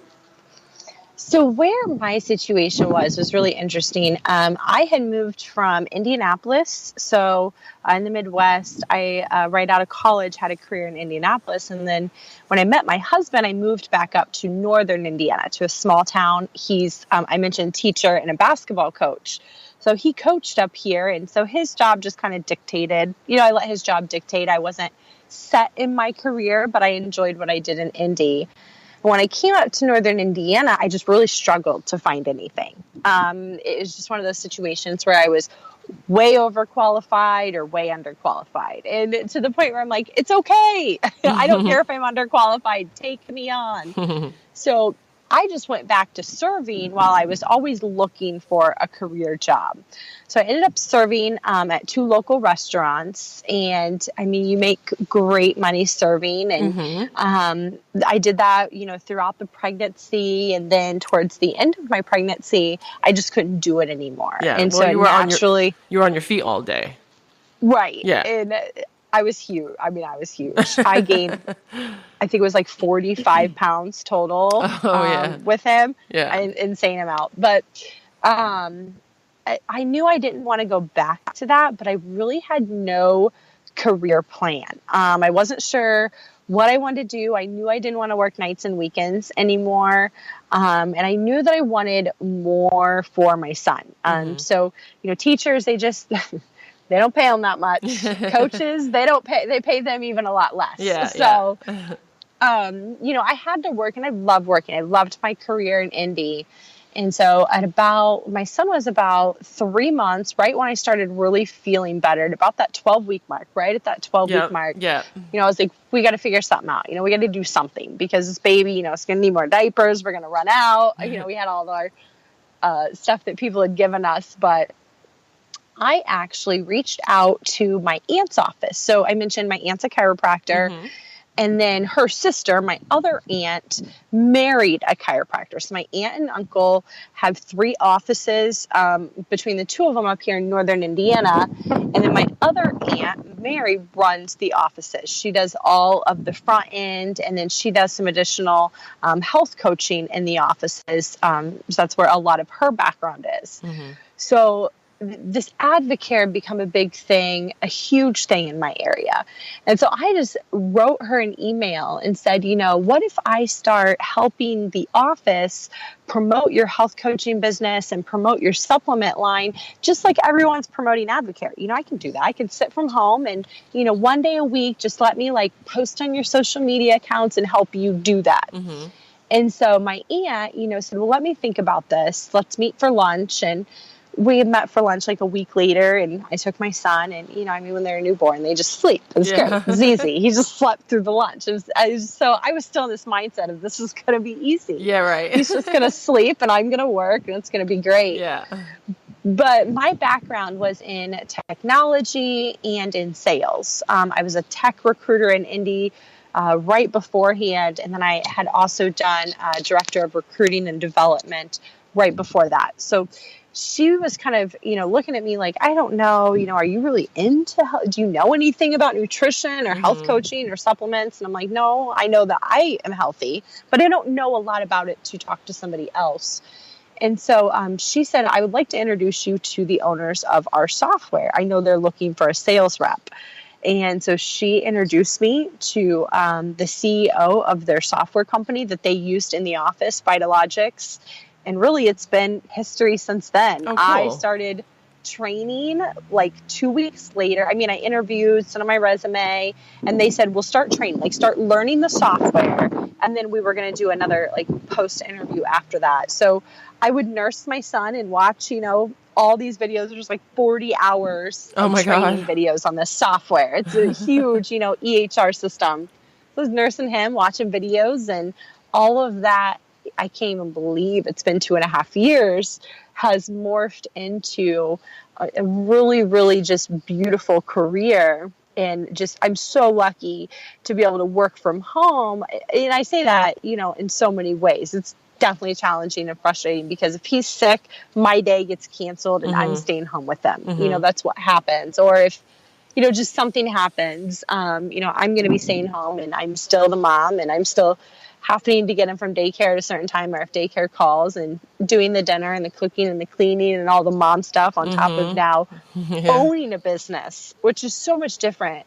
So where my situation was really interesting. I had moved from Indianapolis. So in the Midwest, I, right out of college, had a career in Indianapolis. And then when I met my husband, I moved back up to northern Indiana, to a small town. He's, I mentioned, teacher and a basketball coach. So he coached up here. And so his job just kind of dictated, I let his job dictate. I wasn't set in my career, but I enjoyed what I did in Indy. When I came out to northern Indiana, I just really struggled to find anything. It was just one of those situations where I was way overqualified or way underqualified. And to the point where I'm like, it's okay. I don't care if I'm underqualified. Take me on. So I just went back to serving while I was always looking for a career job. So I ended up serving at 2 local restaurants, and you make great money serving. And I did that, throughout the pregnancy, and then towards the end of my pregnancy, I just couldn't do it anymore. Yeah, and well, so you were you were on your feet all day, right? Yeah, and I was huge. I was huge. I gained, I think it was 45 pounds total with him. Yeah, an insane amount. But I knew I didn't want to go back to that, but I really had no career plan. I wasn't sure what I wanted to do. I knew I didn't want to work nights and weekends anymore. And I knew that I wanted more for my son. So, teachers, they just... They don't pay them that much. Coaches, they pay them even a lot less. Yeah. So, I had to work, and I loved working. I loved my career in Indy. And so my son was about 3 months, right when I started really feeling better, at about that 12-week mark, right at that 12-week mark. Yeah. I was like, we got to figure something out. We got to do something because this baby, it's going to need more diapers. We're going to run out. We had all of our stuff that people had given us, but I actually reached out to my aunt's office. So I mentioned my aunt's a chiropractor. Mm-hmm. And then her sister, my other aunt, married a chiropractor. So my aunt and uncle have 3 offices between the 2 of them up here in northern Indiana. And then my other aunt, Mary, runs the offices. She does all of the front end, and then she does some additional health coaching in the offices. So that's where a lot of her background is. Mm-hmm. So this Advocare become a big thing, a huge thing in my area. And so I just wrote her an email and said, what if I start helping the office promote your health coaching business and promote your supplement line, just like everyone's promoting Advocare? I can do that. I can sit from home and, one day a week, just let me post on your social media accounts and help you do that. Mm-hmm. And so my aunt, said, well, let me think about this. Let's meet for lunch. And we had met for lunch a week later, and I took my son, and, when they're a newborn, they just sleep. It was great. It was easy. He just slept through the lunch. So I was still in this mindset of this is going to be easy. Yeah, right. He's just going to sleep, and I'm going to work, and it's going to be great. Yeah. But my background was in technology and in sales. I was a tech recruiter in Indy right beforehand, and then I had also done director of recruiting and development right before that. So she was kind of, looking at me like, I don't know, are you really into health? Do you know anything about nutrition or health coaching or supplements? And I'm like, no, I know that I am healthy, but I don't know a lot about it to talk to somebody else. And so she said, I would like to introduce you to the owners of our software. I know they're looking for a sales rep. And so she introduced me to the CEO of their software company that they used in the office, Vitalogics. And really, it's been history since then. Oh, cool. I started training 2 weeks later. I interviewed, sent on my resume, and they said, we'll start training, start learning the software. And then we were going to do another post-interview after that. So I would nurse my son and watch, all these videos. There's 40 hours of training videos on this software. It's a huge, EHR system. So I was nursing him, watching videos, and all of that. I can't even believe it's been 2.5 years, has morphed into a really, really just beautiful career. And I'm so lucky to be able to work from home. And I say that, in so many ways. It's definitely challenging and frustrating because if he's sick, my day gets canceled and I'm staying home with them. Mm-hmm. That's what happens. Or if, just something happens, I'm going to be staying home and I'm still the mom and I'm still having to get him from daycare at a certain time, or if daycare calls, and doing the dinner and the cooking and the cleaning and all the mom stuff on top of now owning a business, which is so much different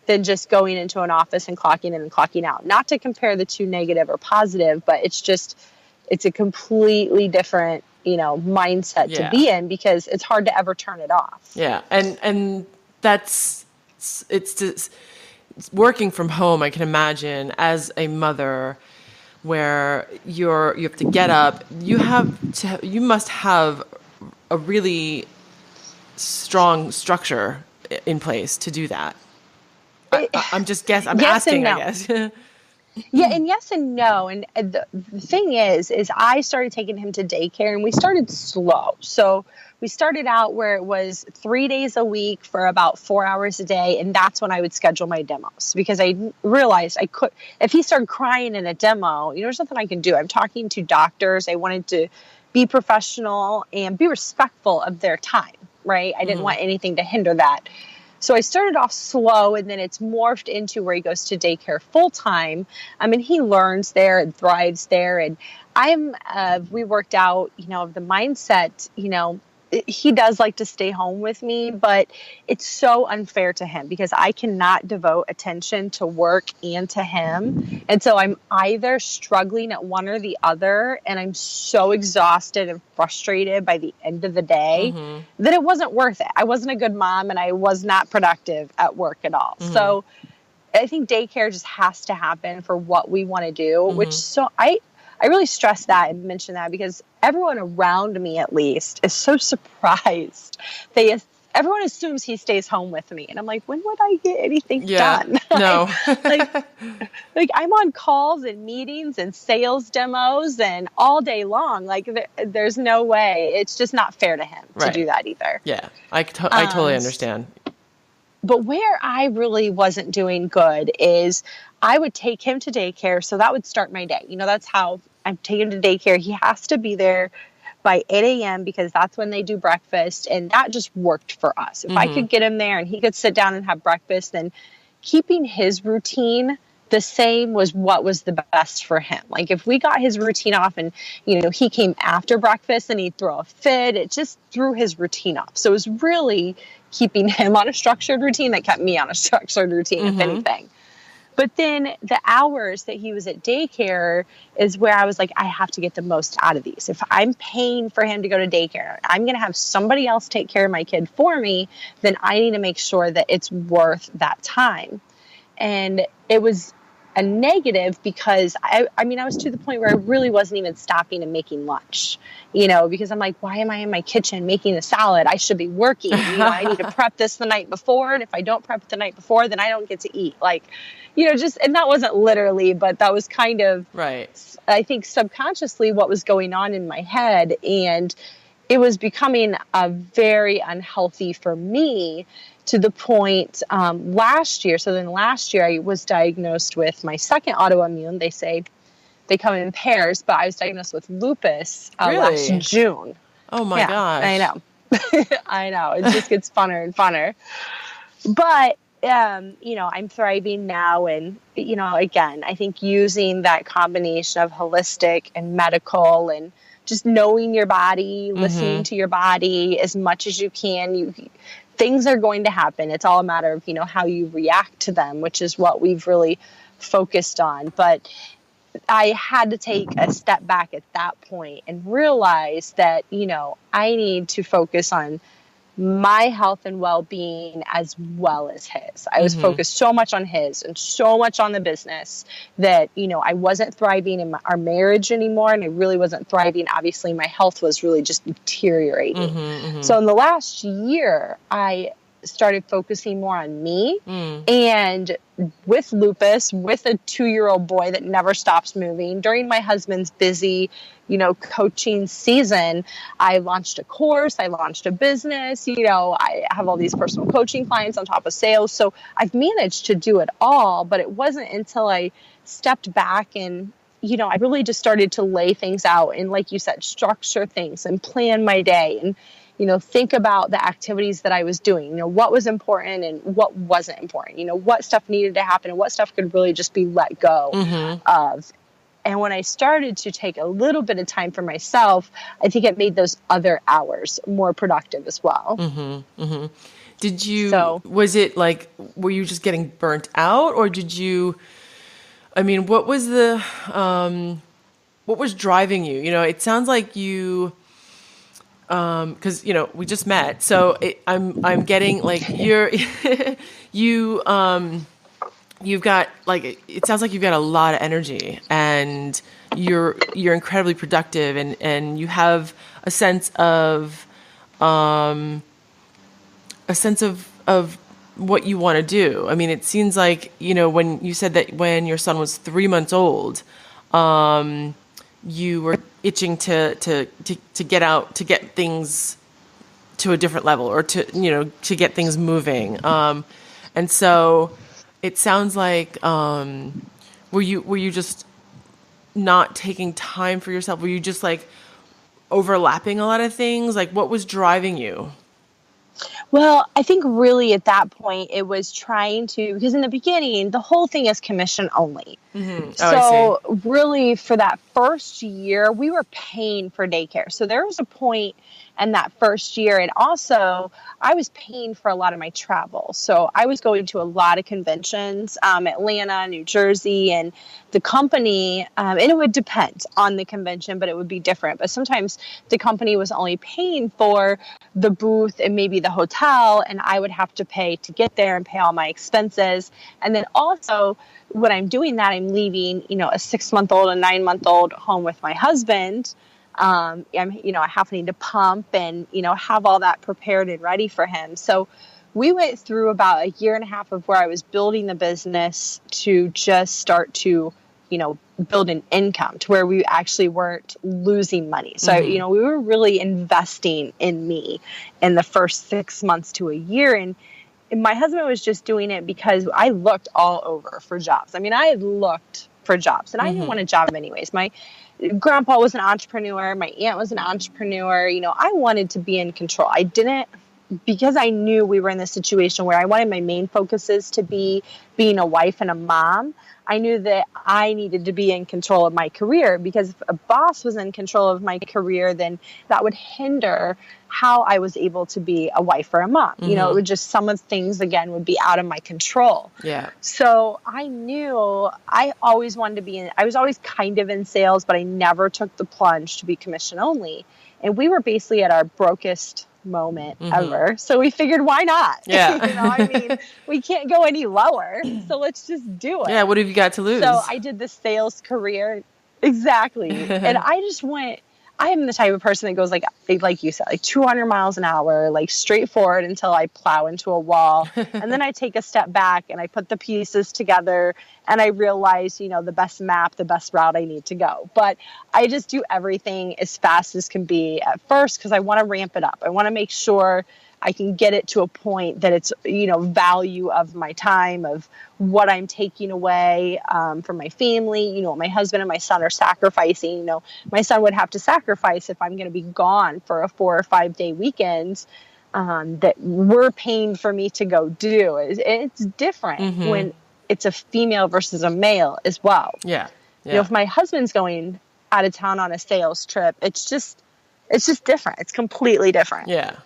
than just going into an office and clocking in and clocking out. Not to compare the two negative or positive, but it's a completely different, mindset to be in because it's hard to ever turn it off. Yeah. And it's just working from home. I can imagine as a mother where you have to get up, you must have a really strong structure in place to do that. I'm asking, I guess. Yeah, and yes and no. And the thing is I started taking him to daycare, and we started slow. So we started out where it was 3 days a week for about 4 hours a day. And that's when I would schedule my demos because I realized if he started crying in a demo, there's nothing I can do. I'm talking to doctors. I wanted to be professional and be respectful of their time, right? I didn't want anything to hinder that. So I started off slow, and then it's morphed into where he goes to daycare full time. He learns there and thrives there. And we worked out, the mindset, he does like to stay home with me, but it's so unfair to him because I cannot devote attention to work and to him. And so I'm either struggling at one or the other, and I'm so exhausted and frustrated by the end of the day that it wasn't worth it. I wasn't a good mom, and I was not productive at work at all. So I think daycare just has to happen for what we want to do, which I really stress that and mention that because everyone around me, at least, is so surprised. Everyone assumes he stays home with me. And I'm like, when would I get anything done? No. like I'm on calls and meetings and sales demos and all day long. Like there's no way. It's just not fair to him to do that either. Yeah. I totally understand. But where I really wasn't doing good is I would take him to daycare. So that would start my day. That's how I'm taking him to daycare. He has to be there by 8 a.m. because that's when they do breakfast. And that just worked for us. If I could get him there and he could sit down and have breakfast, then keeping his routine the same was what was the best for him. Like if we got his routine off and, he came after breakfast and he'd throw a fit, it just threw his routine off. So it was really keeping him on a structured routine that kept me on a structured routine, if anything. But then the hours that he was at daycare is where I was like, I have to get the most out of these. If I'm paying for him to go to daycare, I'm going to have somebody else take care of my kid for me, then I need to make sure that it's worth that time. And it was a negative because I was to the point where I really wasn't even stopping and making lunch, because I'm like, why am I in my kitchen making a salad? I should be working. I need to prep this the night before. And if I don't prep it the night before, then I don't get to eat. And that wasn't literally, but that was kind of, right. I think subconsciously what was going on in my head. And it was becoming very unhealthy for me to the point last year. So then last year I was diagnosed with my second autoimmune. They say they come in pairs, but I was diagnosed with lupus last June. Oh my gosh. I know. I know. It just gets funner and funner. But, I'm thriving now. And, again, I think using that combination of holistic and medical and just knowing your body, listening to your body as much as you can, things are going to happen. It's all a matter of, how you react to them, which is what we've really focused on. But I had to take a step back at that point and realize that, I need to focus on my health and well-being as well as his. I was focused so much on his and so much on the business that, I wasn't thriving in our marriage anymore. And I really wasn't thriving. Obviously, my health was really just deteriorating. So in the last year, I started focusing more on me and with lupus, with a 2-year-old boy that never stops moving. During my husband's busy, coaching season, I launched a course, I launched a business, I have all these personal coaching clients on top of sales. So I've managed to do it all, but it wasn't until I stepped back and I really just started to lay things out and, like you said, structure things and plan my day and, think about the activities that I was doing, what was important and what wasn't important, what stuff needed to happen and what stuff could really just be let go of. And when I started to take a little bit of time for myself, I think it made those other hours more productive as well. Did you, was it like, were you just getting burnt out or what was what was driving you? It sounds like you, cause we just met, so I'm getting like you've got it sounds like you've got a lot of energy and you're incredibly productive and you have a sense of what you want to do. I mean, it seems like, when you said that when your son was 3 months old, you were itching to get out, to get things to a different level or to get things moving. And so it sounds like, were you just not taking time for yourself? Were you just overlapping a lot of things? What was driving you? Well, I think really at that point it was trying to, because in the beginning, the whole thing is commission only. So really for that first year, we were paying for daycare. So there was a point in that first year. And also I was paying for a lot of my travel. So I was going to a lot of conventions, Atlanta, New Jersey, and the company, and it would depend on the convention, but it would be different. But sometimes the company was only paying for the booth and maybe the hotel, and I would have to pay to get there and pay all my expenses. And then also when I'm doing that, I'm leaving, a 6-month-old, a 9-month-old home with my husband. I have need to pump and, have all that prepared and ready for him. So we went through about a year and a half of where I was building the business to just start to, build an income to where we actually weren't losing money. So, we were really investing in me in the first 6 months to a year. And my husband was just doing it because I looked all over for jobs. I mean, I had looked for jobs and I didn't want a job anyways. My grandpa was an entrepreneur. My aunt was an entrepreneur. I wanted to be in control. I didn't, because I knew we were in this situation where I wanted my main focuses to be being a wife and a mom. I knew that I needed to be in control of my career, because if a boss was in control of my career, then that would hinder how I was able to be a wife or a mom. It would just, some of things again would be out of my control. Yeah. So I knew I always wanted to be I was always kind of in sales, but I never took the plunge to be commission only. And we were basically at our brokest moment ever. So we figured, why not? Yeah. We can't go any lower. So let's just do it. Yeah. What have you got to lose? So I did the sales career. Exactly. And I just went, I am the type of person that goes like you said, like 200 miles an hour, like straight forward until I plow into a wall. And then I take a step back and I put the pieces together and I realize, the best map, the best route I need to go. But I just do everything as fast as can be at first, because I want to ramp it up. I want to make sure I can get it to a point that it's, value of my time, of what I'm taking away from my family. My husband and my son are sacrificing. My son would have to sacrifice if I'm going to be gone for a 4 or 5 day weekend that we're paying for me to go do. It's different when it's a female versus a male as well. Yeah. If my husband's going out of town on a sales trip, it's just different. It's completely different. Yeah.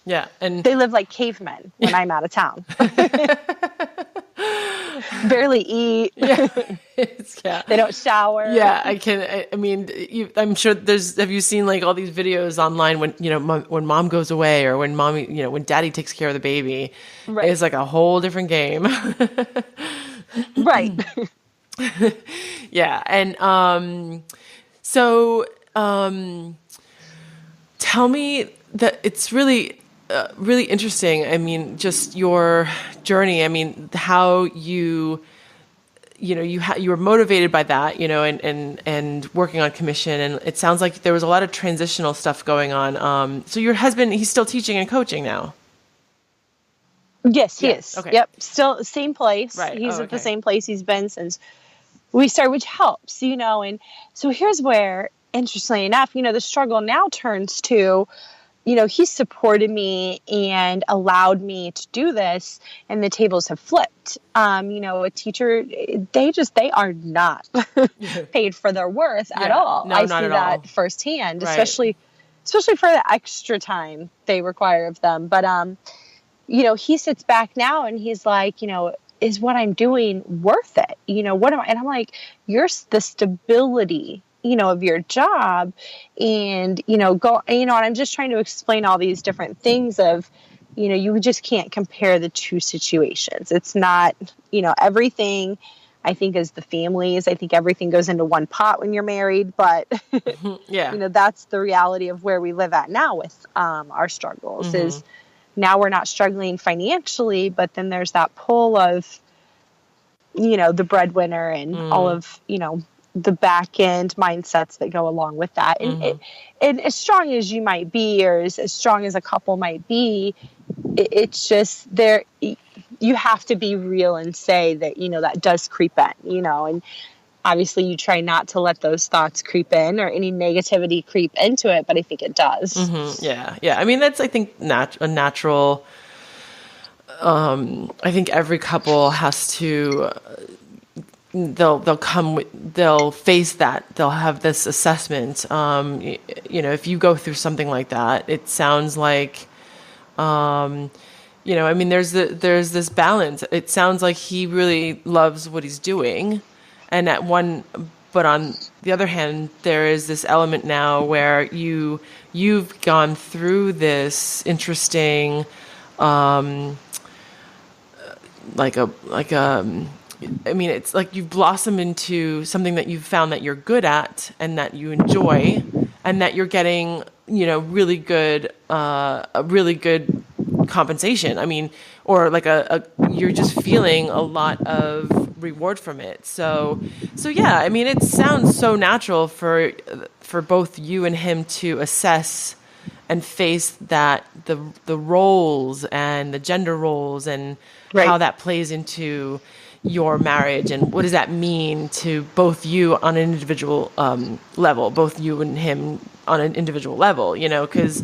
Yeah. And they live like cavemen when I'm out of town. Barely eat. Yeah. They don't shower. Yeah. I'm sure have you seen like all these videos online when, when mom goes away, or when mommy, when daddy takes care of the baby, right. It's like a whole different game. Right. Yeah. And, tell me that it's really, really interesting. I mean, just your journey. I mean, how you were motivated by that, and working on commission. And it sounds like there was a lot of transitional stuff going on. So your husband, he's still teaching and coaching now. Yes, he is. Okay. Yep. Still same place. Right. He's at the same place he's been since we started, which helps, and so here's where, interestingly enough, the struggle now turns to, he supported me and allowed me to do this, and the tables have flipped. A teacher, they are not paid for their worth at all. No, I not see at that all. firsthand, Right. especially for the extra time they require of them. But, he sits back now and he's like, is what I'm doing worth it? What am I? And I'm like, you're the stability of your job, and, and I'm just trying to explain all these different things of, you just can't compare the two situations. It's not, everything I think is the families. I think everything goes into one pot when you're married, but yeah, that's the reality of where we live at now with our struggles is now we're not struggling financially, but then there's that pull of, the breadwinner and all of, the back end mindsets that go along with that. And and as strong as you might be, or as strong as a couple might be, it's just there, you have to be real and say that, that does creep in, and obviously you try not to let those thoughts creep in or any negativity creep into it, but I think it does. Yeah. Yeah. I mean, that's, I think, a natural, I think every couple has to, they'll face that. They'll have this assessment. If you go through something like that, it sounds like, I mean, there's this balance. It sounds like he really loves what he's doing. And but on the other hand, there is this element now where you've gone through this interesting, like a I mean, it's like you've blossomed into something that you've found that you're good at and that you enjoy, and that you're getting, really good, a really good compensation. I mean, or like you're just feeling a lot of reward from it. So yeah, I mean, it sounds so natural for both you and him to assess and face that the roles and the gender roles and Right. how that plays into your marriage, and what does that mean to both you on an individual level, both you and him on an individual level, because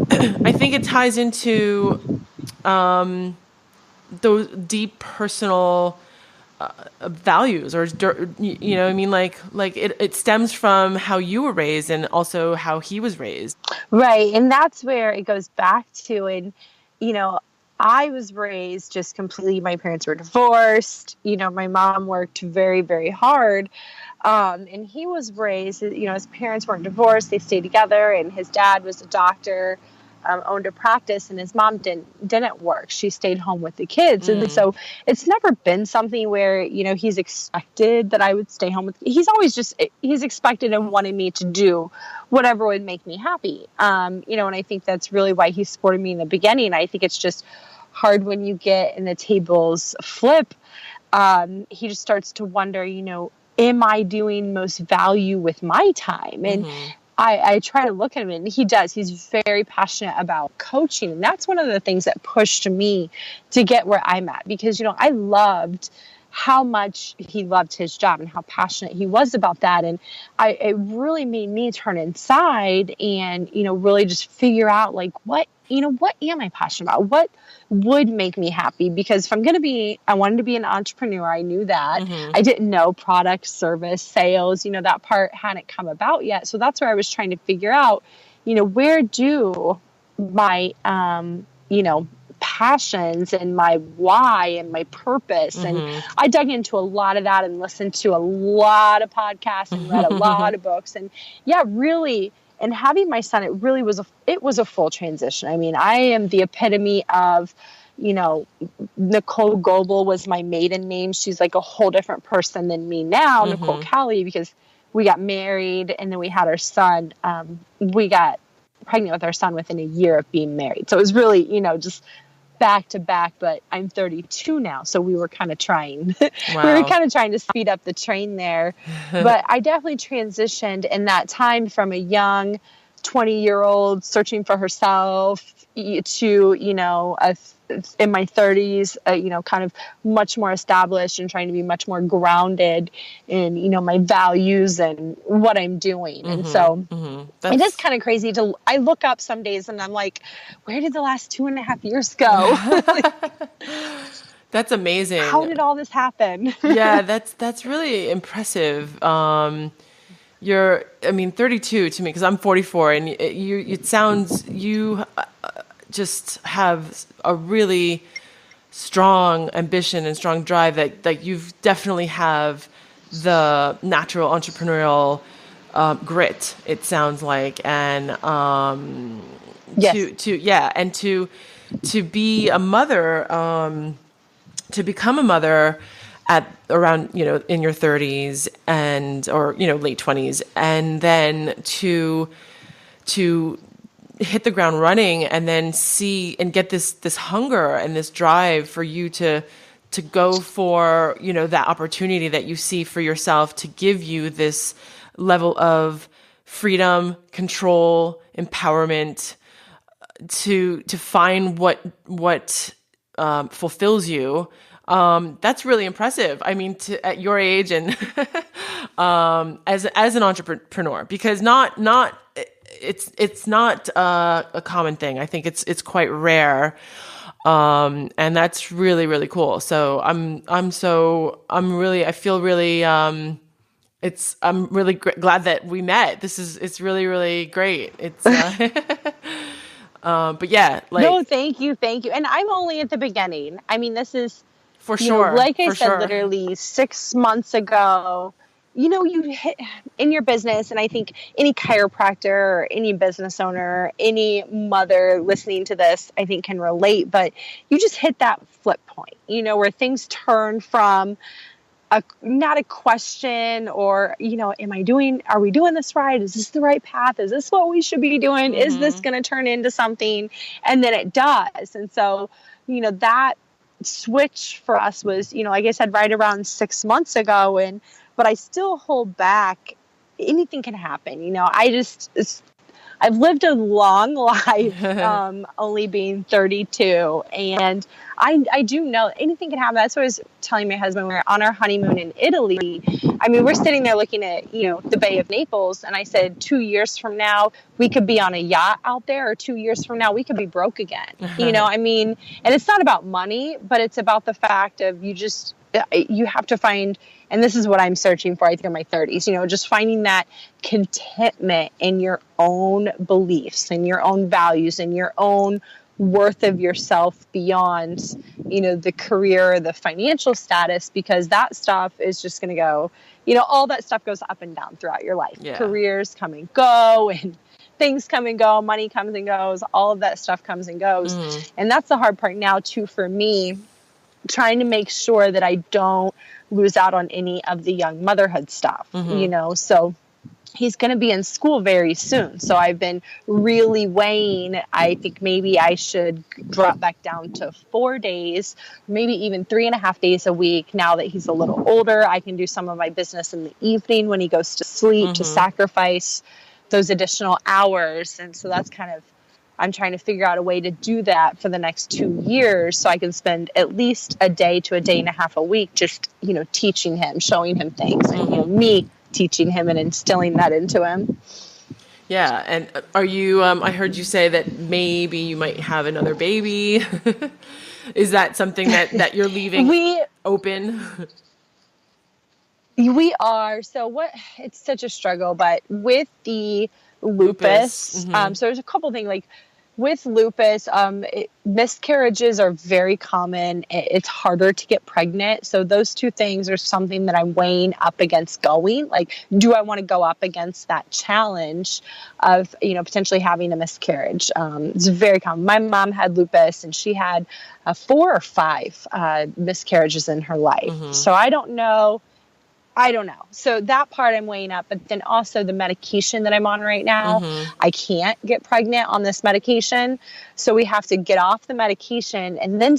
I think it ties into those deep personal values, or I mean, like it stems from how you were raised and also how he was raised. Right. And that's where it goes back to, and, I was raised just completely, my parents were divorced. My mom worked very, very hard. And he was raised, his parents weren't divorced. They stayed together, and his dad was a doctor, owned a practice, and his mom didn't work. She stayed home with the kids. And so it's never been something where, he's expected that I would stay home he's expected and wanted me to do whatever would make me happy. And I think that's really why he supported me in the beginning. I think it's just hard when you get in the tables flip. He just starts to wonder, am I doing most value with my time? And I try to look at him, and he does. He's very passionate about coaching. And that's one of the things that pushed me to get where I'm at, because, I loved how much he loved his job and how passionate he was about that. And it really made me turn inside and, really just figure out like, what am I passionate about? What would make me happy? Because if I wanted to be an entrepreneur. I knew that. I didn't know product, service, sales, that part hadn't come about yet. So that's where I was trying to figure out, where do my, passions and my why and my purpose. And I dug into a lot of that and listened to a lot of podcasts and read a lot of books. And yeah, really. And having my son, it really was a full transition. I mean, I am the epitome of, Nicole Goebel was my maiden name. She's like a whole different person than me now, Nicole Cowley, because we got married and then we had our son. We got pregnant with our son within a year of being married. So it was really, just back to back, but I'm 32 now. So we were kind of trying, Wow. we were kind of trying to speed up the train there, but I definitely transitioned in that time from a young 20-year-old searching for herself to, in my 30s, kind of much more established and trying to be much more grounded in, my values and what I'm doing. And so it is kind of crazy I look up some days and I'm like, where did the last 2.5 years go? That's amazing. How did all this happen? Yeah, that's really impressive. You're, 32 to me, because I'm 44, and it sounds, you just have a really strong ambition and strong drive that you've definitely have the natural entrepreneurial grit, it sounds like, and Yes. to be a mother, to become a mother at around, in your 30s or late 20s, and then to hit the ground running, and then see and get this hunger and this drive for you to go for, that opportunity that you see for yourself, to give you this level of freedom, control, empowerment, to find what fulfills you. That's really impressive. At your age, and as an entrepreneur, because it's not a common thing. I think it's quite rare, and that's really, really cool. So I'm really glad that we met. It's really, really great. It's but yeah, no, thank you, and I'm only at the beginning. This is for sure. Like I said, literally 6 months ago, you hit in your business, and I think any chiropractor or any business owner, any mother listening to this, I think can relate, but you just hit that flip point, where things turn from not a question or, are we doing this right? Is this the right path? Is this what we should be doing? Is this going to turn into something? And then it does. And so, that switch for us was, like I said, right around 6 months ago. But I still hold back. Anything can happen. I've lived a long life, only being 32. And I do know anything can happen. That's what I was telling my husband. We were on our honeymoon in Italy. I mean, we're sitting there looking at, the Bay of Naples. And I said, 2 years from now, we could be on a yacht out there, or 2 years from now, we could be broke again. And it's not about money, but it's about the fact of you have to find, and this is what I'm searching for, I think, in my 30s, just finding that contentment in your own beliefs and your own values and your own worth of yourself beyond, the career, the financial status, because that stuff is just going to go, all that stuff goes up and down throughout your life. Yeah. Careers come and go, and things come and go, money comes and goes, all of that stuff comes and goes. And that's the hard part now too, for me, trying to make sure that I don't lose out on any of the young motherhood stuff, so he's going to be in school very soon. So I've been really weighing, I think maybe I should drop back down to 4 days, maybe even 3.5 days a week. Now that he's a little older, I can do some of my business in the evening when he goes to sleep to sacrifice those additional hours. And so that's I'm trying to figure out a way to do that for the next 2 years so I can spend at least a day to a day and a half a week just, teaching him, showing him things, and, me teaching him and instilling that into him. Yeah. And are you, I heard you say that maybe you might have another baby. Is that something that you're leaving open? We are. So it's such a struggle, but with the lupus, so there's a couple things, like with lupus, miscarriages are very common. It's harder to get pregnant. So those two things are something that I'm weighing up against going. Like, do I want to go up against that challenge of, potentially having a miscarriage? It's very common. My mom had lupus, and she had 4 or 5 miscarriages in her life. So I don't know. So that part I'm weighing up, but then also the medication that I'm on right now, I can't get pregnant on this medication. So we have to get off the medication and then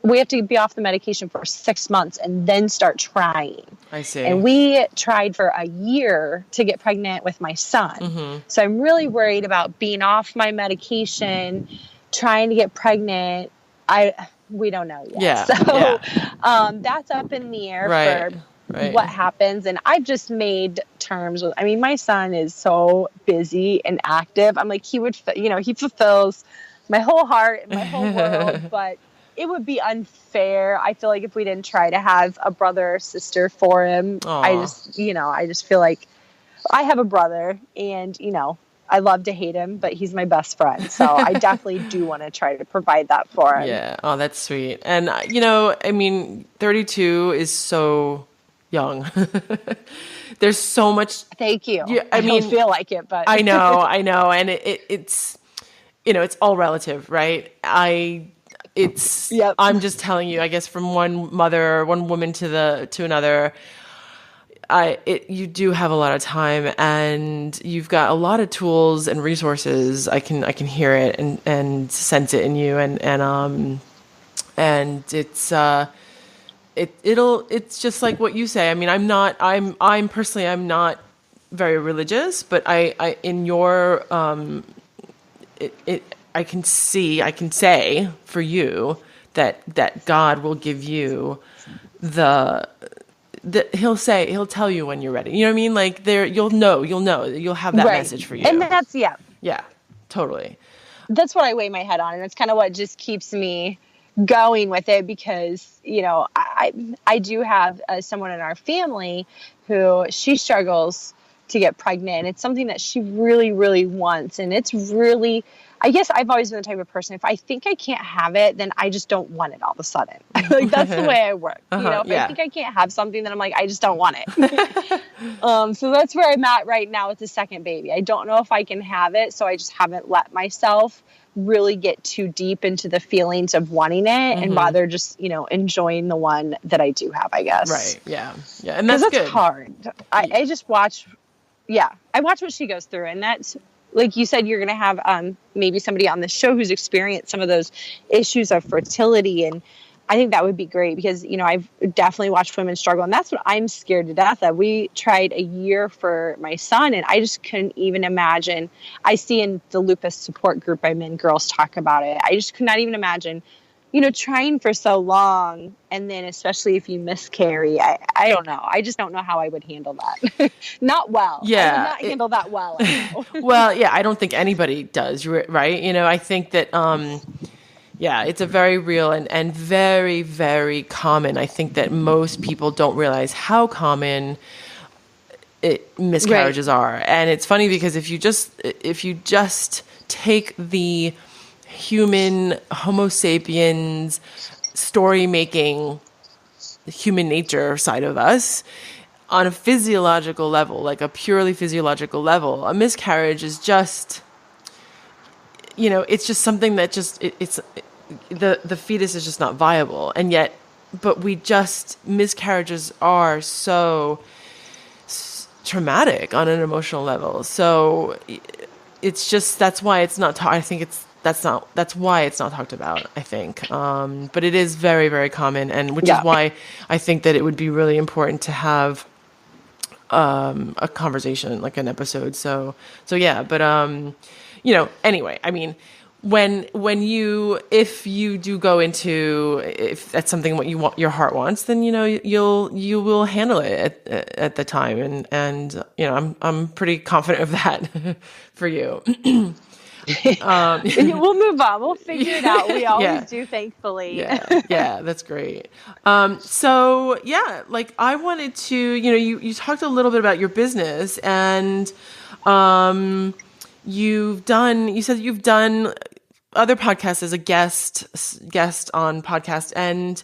we have to be off the medication for 6 months and then start trying. I see. And we tried for a year to get pregnant with my son. So I'm really worried about being off my medication, trying to get pregnant. We don't know yet. Yeah. So that's up in the air for what happens. And I've just made terms with, my son is so busy and active. I'm like, he fulfills my whole heart and my whole world, but it would be unfair. I feel like if we didn't try to have a brother or sister for him. Aww. I just feel like I have a brother, and, I love to hate him, but he's my best friend. So I definitely do want to try to provide that for him. Yeah. Oh, that's sweet. And, 32 is so young. There's so much. Thank you. I don't feel like it, but I know. And it's, it's all relative, right? I'm just telling you, I guess, from one woman to another, you do have a lot of time, and you've got a lot of tools and resources. I can hear it and sense it in you. And it's, it's just like what you say. I'm personally, I'm not very religious, but I in your, I can say for you that God will give you he'll tell you when you're ready. You know what I mean? Like you'll know, you'll have that message for you. And that's, yeah, totally. That's what I weigh my head on. And that's kind of what just keeps me going with it, because, I do have someone in our family who she struggles to get pregnant. And it's something that she really, really wants. And it's really, I guess I've always been the type of person, if I think I can't have it, then I just don't want it all of a sudden. Like, that's the way I work. You know, if I think I can't have something, then I'm like, I just don't want it. So that's where I'm at right now with the second baby. I don't know if I can have it. So I just haven't let myself really get too deep into the feelings of wanting it and rather just, you know, enjoying the one that I do have, I guess. Right. Yeah. Yeah. And that's good. Hard. I just watch. Yeah. I watch what she goes through, and that's, like you said, you're going to have maybe somebody on the show who's experienced some of those issues of fertility. And I think that would be great because, you know, I've definitely watched women struggle, and that's what I'm scared to death of. We tried a year for my son, and I just couldn't even imagine. I see in the lupus support group I'm in, girls talk about it. I just could not even imagine, you know, trying for so long, and then especially if you miscarry. I don't know. I just don't know how I would handle that. Not well. Yeah. I would not handle that well. Well, yeah, I don't think anybody does, right? You know, I think that, yeah, it's a very real and very, very common. I think that most people don't realize how common miscarriages are. And it's funny because if you just take the human Homo sapiens story making human nature side of us on a physiological level, like a purely physiological level, a miscarriage is just, you know, it's just something that just the fetus is just not viable. And yet, but miscarriages are so traumatic on an emotional level. So it's just, that's why it's not I think that's why it's not talked about, I think. But it is very, very common, and which is why I think that it would be really important to have a conversation, like an episode. So yeah, but you know, anyway, I mean, if you do go into, if that's something what your heart wants, then, you know, you will handle it at the time. And, you know, I'm pretty confident of that for you. We'll move on. We'll figure it out. We always do, thankfully. Yeah, that's great. So yeah, like I wanted to, you know, you talked a little bit about your business, and you said you've done other podcasts as a guest on podcast. And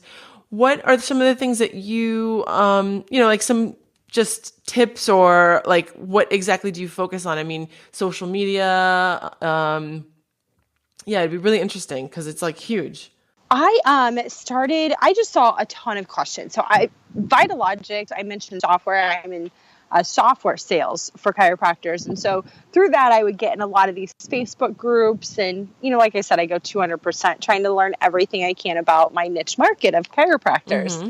what are some of the things that you know, like some just tips, or like what exactly do you focus on? I mean, social media. Yeah, it'd be really interesting because it's like huge. I just saw a ton of questions. So Vitalogics, I mentioned software. I'm in software sales for chiropractors. And so through that, I would get in a lot of these Facebook groups. And, you know, like I said, I go 200% trying to learn everything I can about my niche market of chiropractors. Mm-hmm.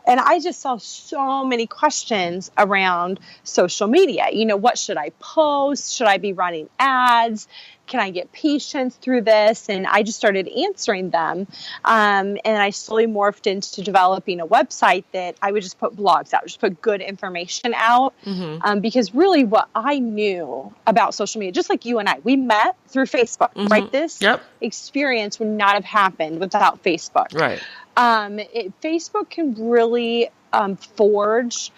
And I just saw so many questions around social media. You know, what should I post? Should I be running ads? Can I get patients through this? And I just started answering them. And I slowly morphed into developing a website that I would just put blogs out, just put good information out. Mm-hmm. Because really what I knew about social media, just like you and I, we met through Facebook, mm-hmm. right? This experience would not have happened without Facebook. Right. Facebook can really forge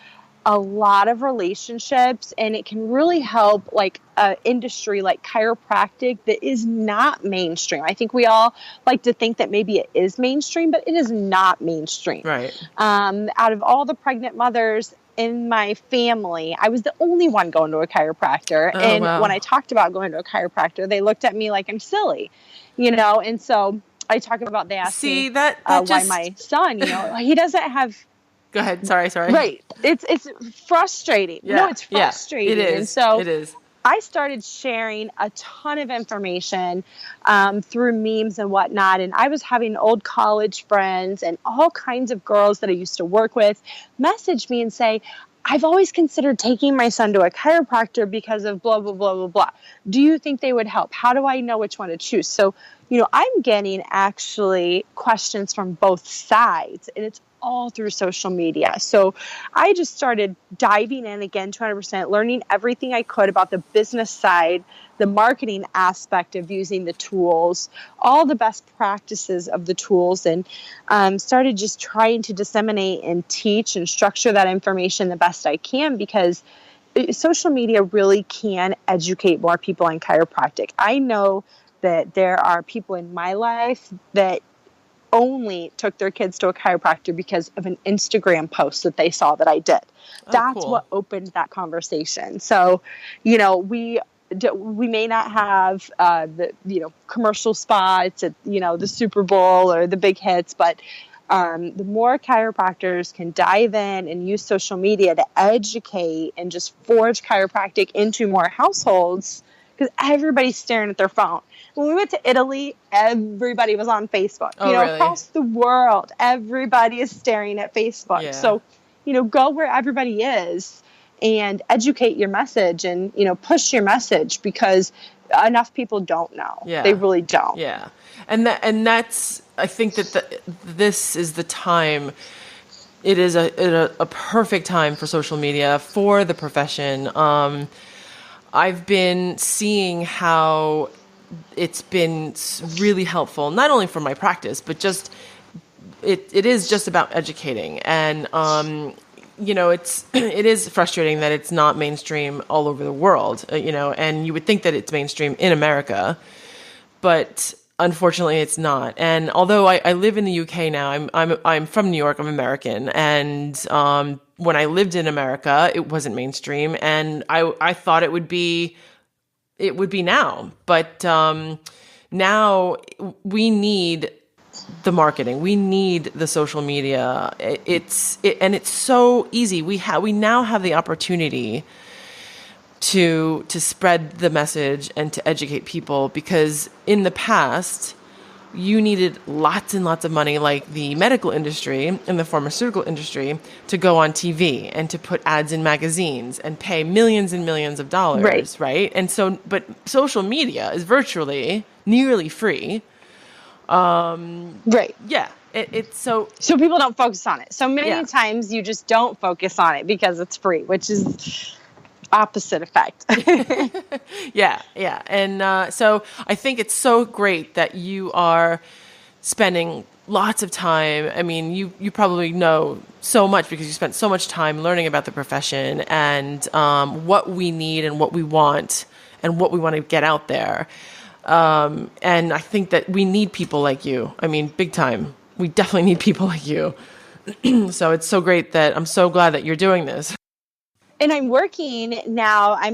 a lot of relationships, and it can really help like an industry like chiropractic that is not mainstream. I think we all like to think that maybe it is mainstream, but it is not mainstream. Right. Out of all the pregnant mothers in my family, I was the only one going to a chiropractor. Oh, and wow. When I talked about going to a chiropractor, they looked at me like I'm silly, you know? And so I talk about, they asked me why my son, you know, he doesn't have. Go ahead. Sorry. Right. It's frustrating. Yeah. No, it's frustrating. Yeah, it is. And so it is. I started sharing a ton of information through memes and whatnot. And I was having old college friends and all kinds of girls that I used to work with message me and say, I've always considered taking my son to a chiropractor because of blah, blah, blah, blah, blah. Do you think they would help? How do I know which one to choose? So, you know, I'm getting actually questions from both sides, and it's all through social media. So I just started diving in again, 200%, learning everything I could about the business side, the marketing aspect of using the tools, all the best practices of the tools, and started just trying to disseminate and teach and structure that information the best I can, because social media really can educate more people on chiropractic. I know that there are people in my life that only took their kids to a chiropractor because of an Instagram post that they saw that I did. That's cool. what opened that conversation. So, we may not have the commercial spots at the Super Bowl or the big hits, but the more chiropractors can dive in and use social media to educate and just forge chiropractic into more households, because everybody's staring at their phone. When we went to Italy, everybody was on Facebook. Really? Across the world, everybody is staring at Facebook. Yeah. So, go where everybody is and educate your message and, push your message, because enough people don't know. Yeah. They really don't. Yeah. And that's, I think that this is the time. It is a perfect time for social media, for the profession. I've been seeing how it's been really helpful, not only for my practice, but just it is just about educating. And it is frustrating that it's not mainstream all over the world, and you would think that it's mainstream in America, but unfortunately it's not. And although I live in the UK now, I'm from New York, I'm American, and when I lived in America, it wasn't mainstream, and I thought it would be now, but now we need the marketing. We need the social media. And it's so easy. We now have the opportunity to spread the message and to educate people, because in the past you needed lots and lots of money, like the medical industry and the pharmaceutical industry, to go on TV and to put ads in magazines and pay millions and millions of dollars, right? And so, but social media is virtually nearly free. Right. Yeah. It's so people don't focus on it. So many times you just don't focus on it because it's free, which is opposite effect. Yeah. And so I think it's so great that you are spending lots of time. I mean, you probably know so much because you spent so much time learning about the profession and what we need and what we want and what we want to get out there. And I think that we need people like you. I mean, big time. We definitely need people like you. So it's so great that I'm so glad that you're doing this. And I'm working now. I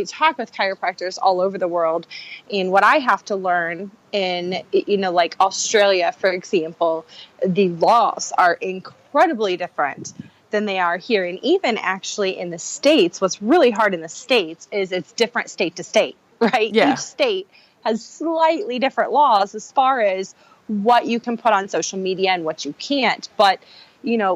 talk with chiropractors all over the world. And what I have to learn in, like Australia, for example, the laws are incredibly different than they are here. And even actually in the States, what's really hard in the States is it's different state to state, right? Yeah. Each state has slightly different laws as far as what you can put on social media and what you can't. But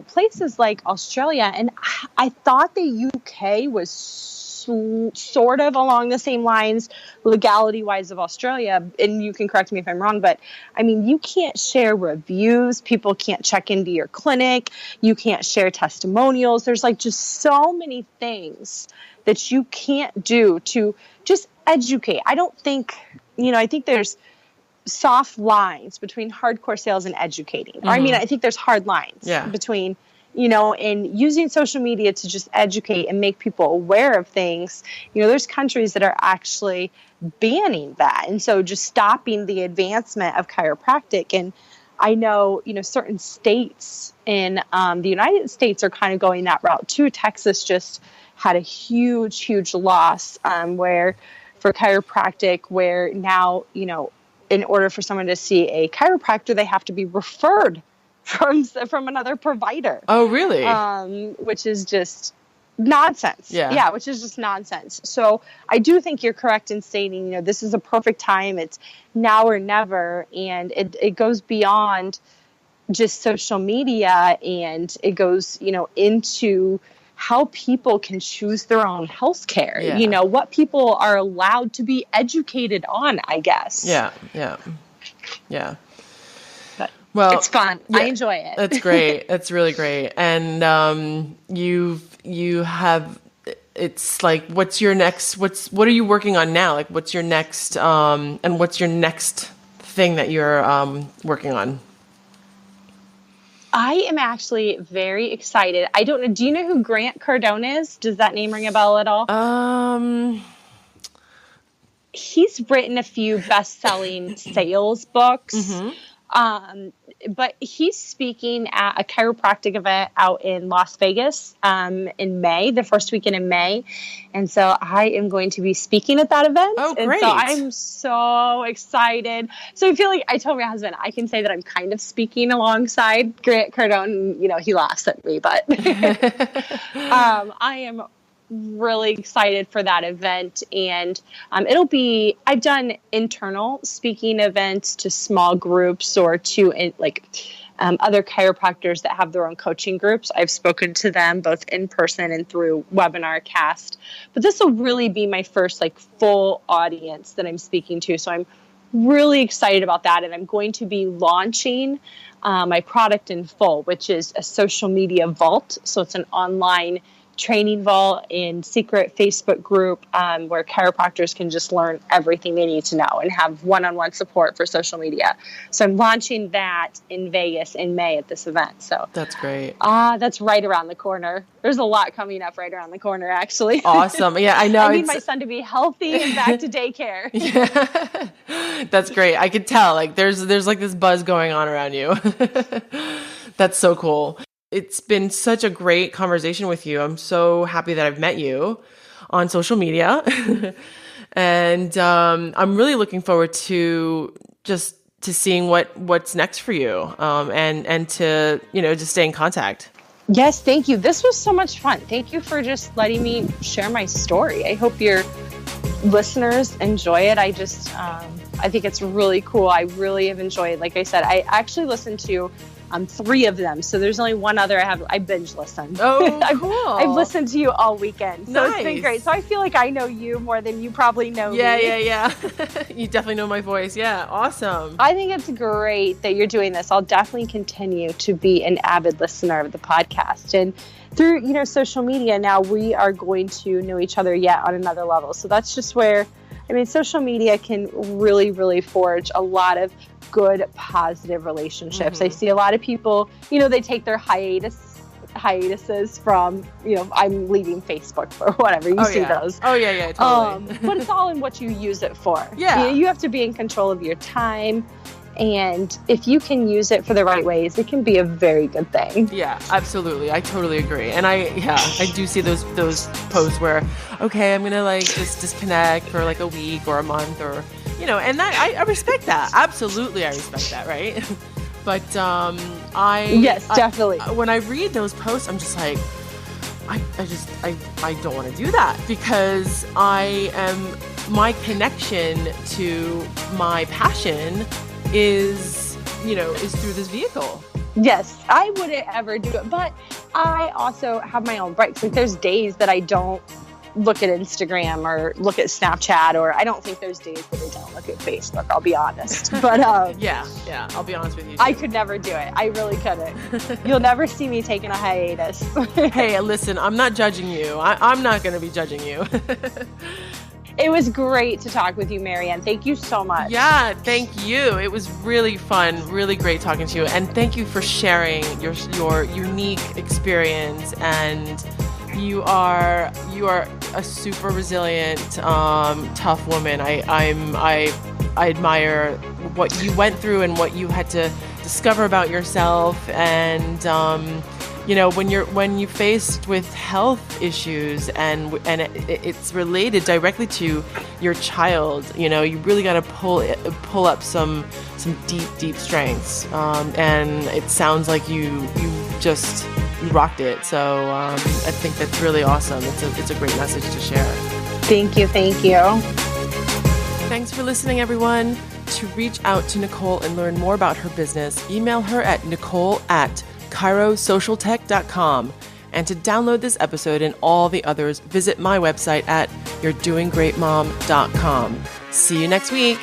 places like Australia, and I thought the UK was sort of along the same lines legality-wise of Australia, and you can correct me if I'm wrong, but I mean, you can't share reviews. People can't check into your clinic. You can't share testimonials. There's just so many things that you can't do to just educate. I don't think, I think there's soft lines between hardcore sales and educating. Mm-hmm. Or, I mean, I think there's hard lines between, and using social media to just educate and make people aware of things. There's countries that are actually banning that. And so just stopping the advancement of chiropractic. And I know, certain states in the United States are kind of going that route too. Texas just had a huge, huge loss for chiropractic, where now, in order for someone to see a chiropractor, they have to be referred from another provider. Oh, really? Which is just nonsense. Yeah, which is just nonsense. So I do think you're correct in stating, this is a perfect time. It's now or never. And it goes beyond just social media, and it goes, into how people can choose their own health care, what people are allowed to be educated on, I guess. Yeah. But well, it's fun. Yeah, I enjoy it. That's great. That's really great. And you have, it's like, what are you working on now? Like, what's your next, and what's your next thing that you're working on? I am actually very excited. I don't know. Do you know who Grant Cardone is? Does that name ring a bell at all? He's written a few best-selling sales books. Mm-hmm. But he's speaking at a chiropractic event out in Las Vegas in May, the first weekend in May. And so I am going to be speaking at that event. Oh, great. And so I'm so excited. So I feel like I told my husband, I can say that I'm kind of speaking alongside Grant Cardone. You know, he laughs at me, but I am really excited for that event. And I've done internal speaking events to small groups or to other chiropractors that have their own coaching groups. I've spoken to them both in person and through webinar cast, but this will really be my first full audience that I'm speaking to. So I'm really excited about that. And I'm going to be launching my product in full, which is a social media vault. So it's an online training vault in secret Facebook group where chiropractors can just learn everything they need to know and have one-on-one support for social media. So I'm launching that in Vegas in May at this event. So that's great. That's right around the corner. There's a lot coming up right around the corner, actually. Awesome. Yeah, I know. I need my son to be healthy and back to daycare. Yeah. That's great. I could tell there's this buzz going on around you. That's so cool. It's been such a great conversation with you. I'm so happy that I've met you on social media. And I'm really looking forward to seeing what's next for you and to, just stay in contact. Yes, thank you. This was so much fun. Thank you for just letting me share my story. I hope your listeners enjoy it. I think it's really cool. I really have enjoyed, like I said, I actually listened to 3 of them. So there's only one other I binge listened. Oh, cool. I've listened to you all weekend. So nice. It's been great. So I feel like I know you more than you probably know me. Yeah. You definitely know my voice. Yeah. Awesome. I think it's great that you're doing this. I'll definitely continue to be an avid listener of the podcast. And through, social media, now we are going to know each other yet on another level. So that's just where, social media can really, really forge a lot of good, positive relationships. Mm-hmm. I see a lot of people, they take their hiatuses from, I'm leaving Facebook or whatever. You see those. Oh, yeah, totally. But it's all in what you use it for. Yeah. You have to be in control of your time. And if you can use it for the right ways, it can be a very good thing. Yeah, absolutely. I totally agree. And I do see those posts where, okay, I'm going to just disconnect for a week or a month or, and that I respect that. Absolutely. I respect that. Right. But yes, definitely. When I read those posts, I'm just I don't want to do that because my connection to my passion is through this vehicle. Yes, I wouldn't ever do it, but I also have my own breaks. There's days that I don't look at Instagram or look at Snapchat, or I don't think there's days that I don't look at Facebook, I'll be honest. But yeah, I'll be honest with you too. I could never do it. I really couldn't. You'll never see me taking a hiatus. Hey, listen, I'm not judging you. I'm not going to be judging you. It was great to talk with you, Marianne. Thank you so much. Yeah, thank you. It was really fun, really great talking to you. And thank you for sharing your unique experience. And you are a super resilient, tough woman. I admire what you went through and what you had to discover about yourself. And when you faced with health issues and it's related directly to your child, you really got to pull up some deep strengths. And it sounds like you rocked it. So I think that's really awesome. It's a great message to share. Thank you. Thanks for listening, everyone. To reach out to Nicole and learn more about her business, email her at nicole@chirosocialtech.com. And to download this episode and all the others, visit my website at yourdoinggreatmom.com. See you next week.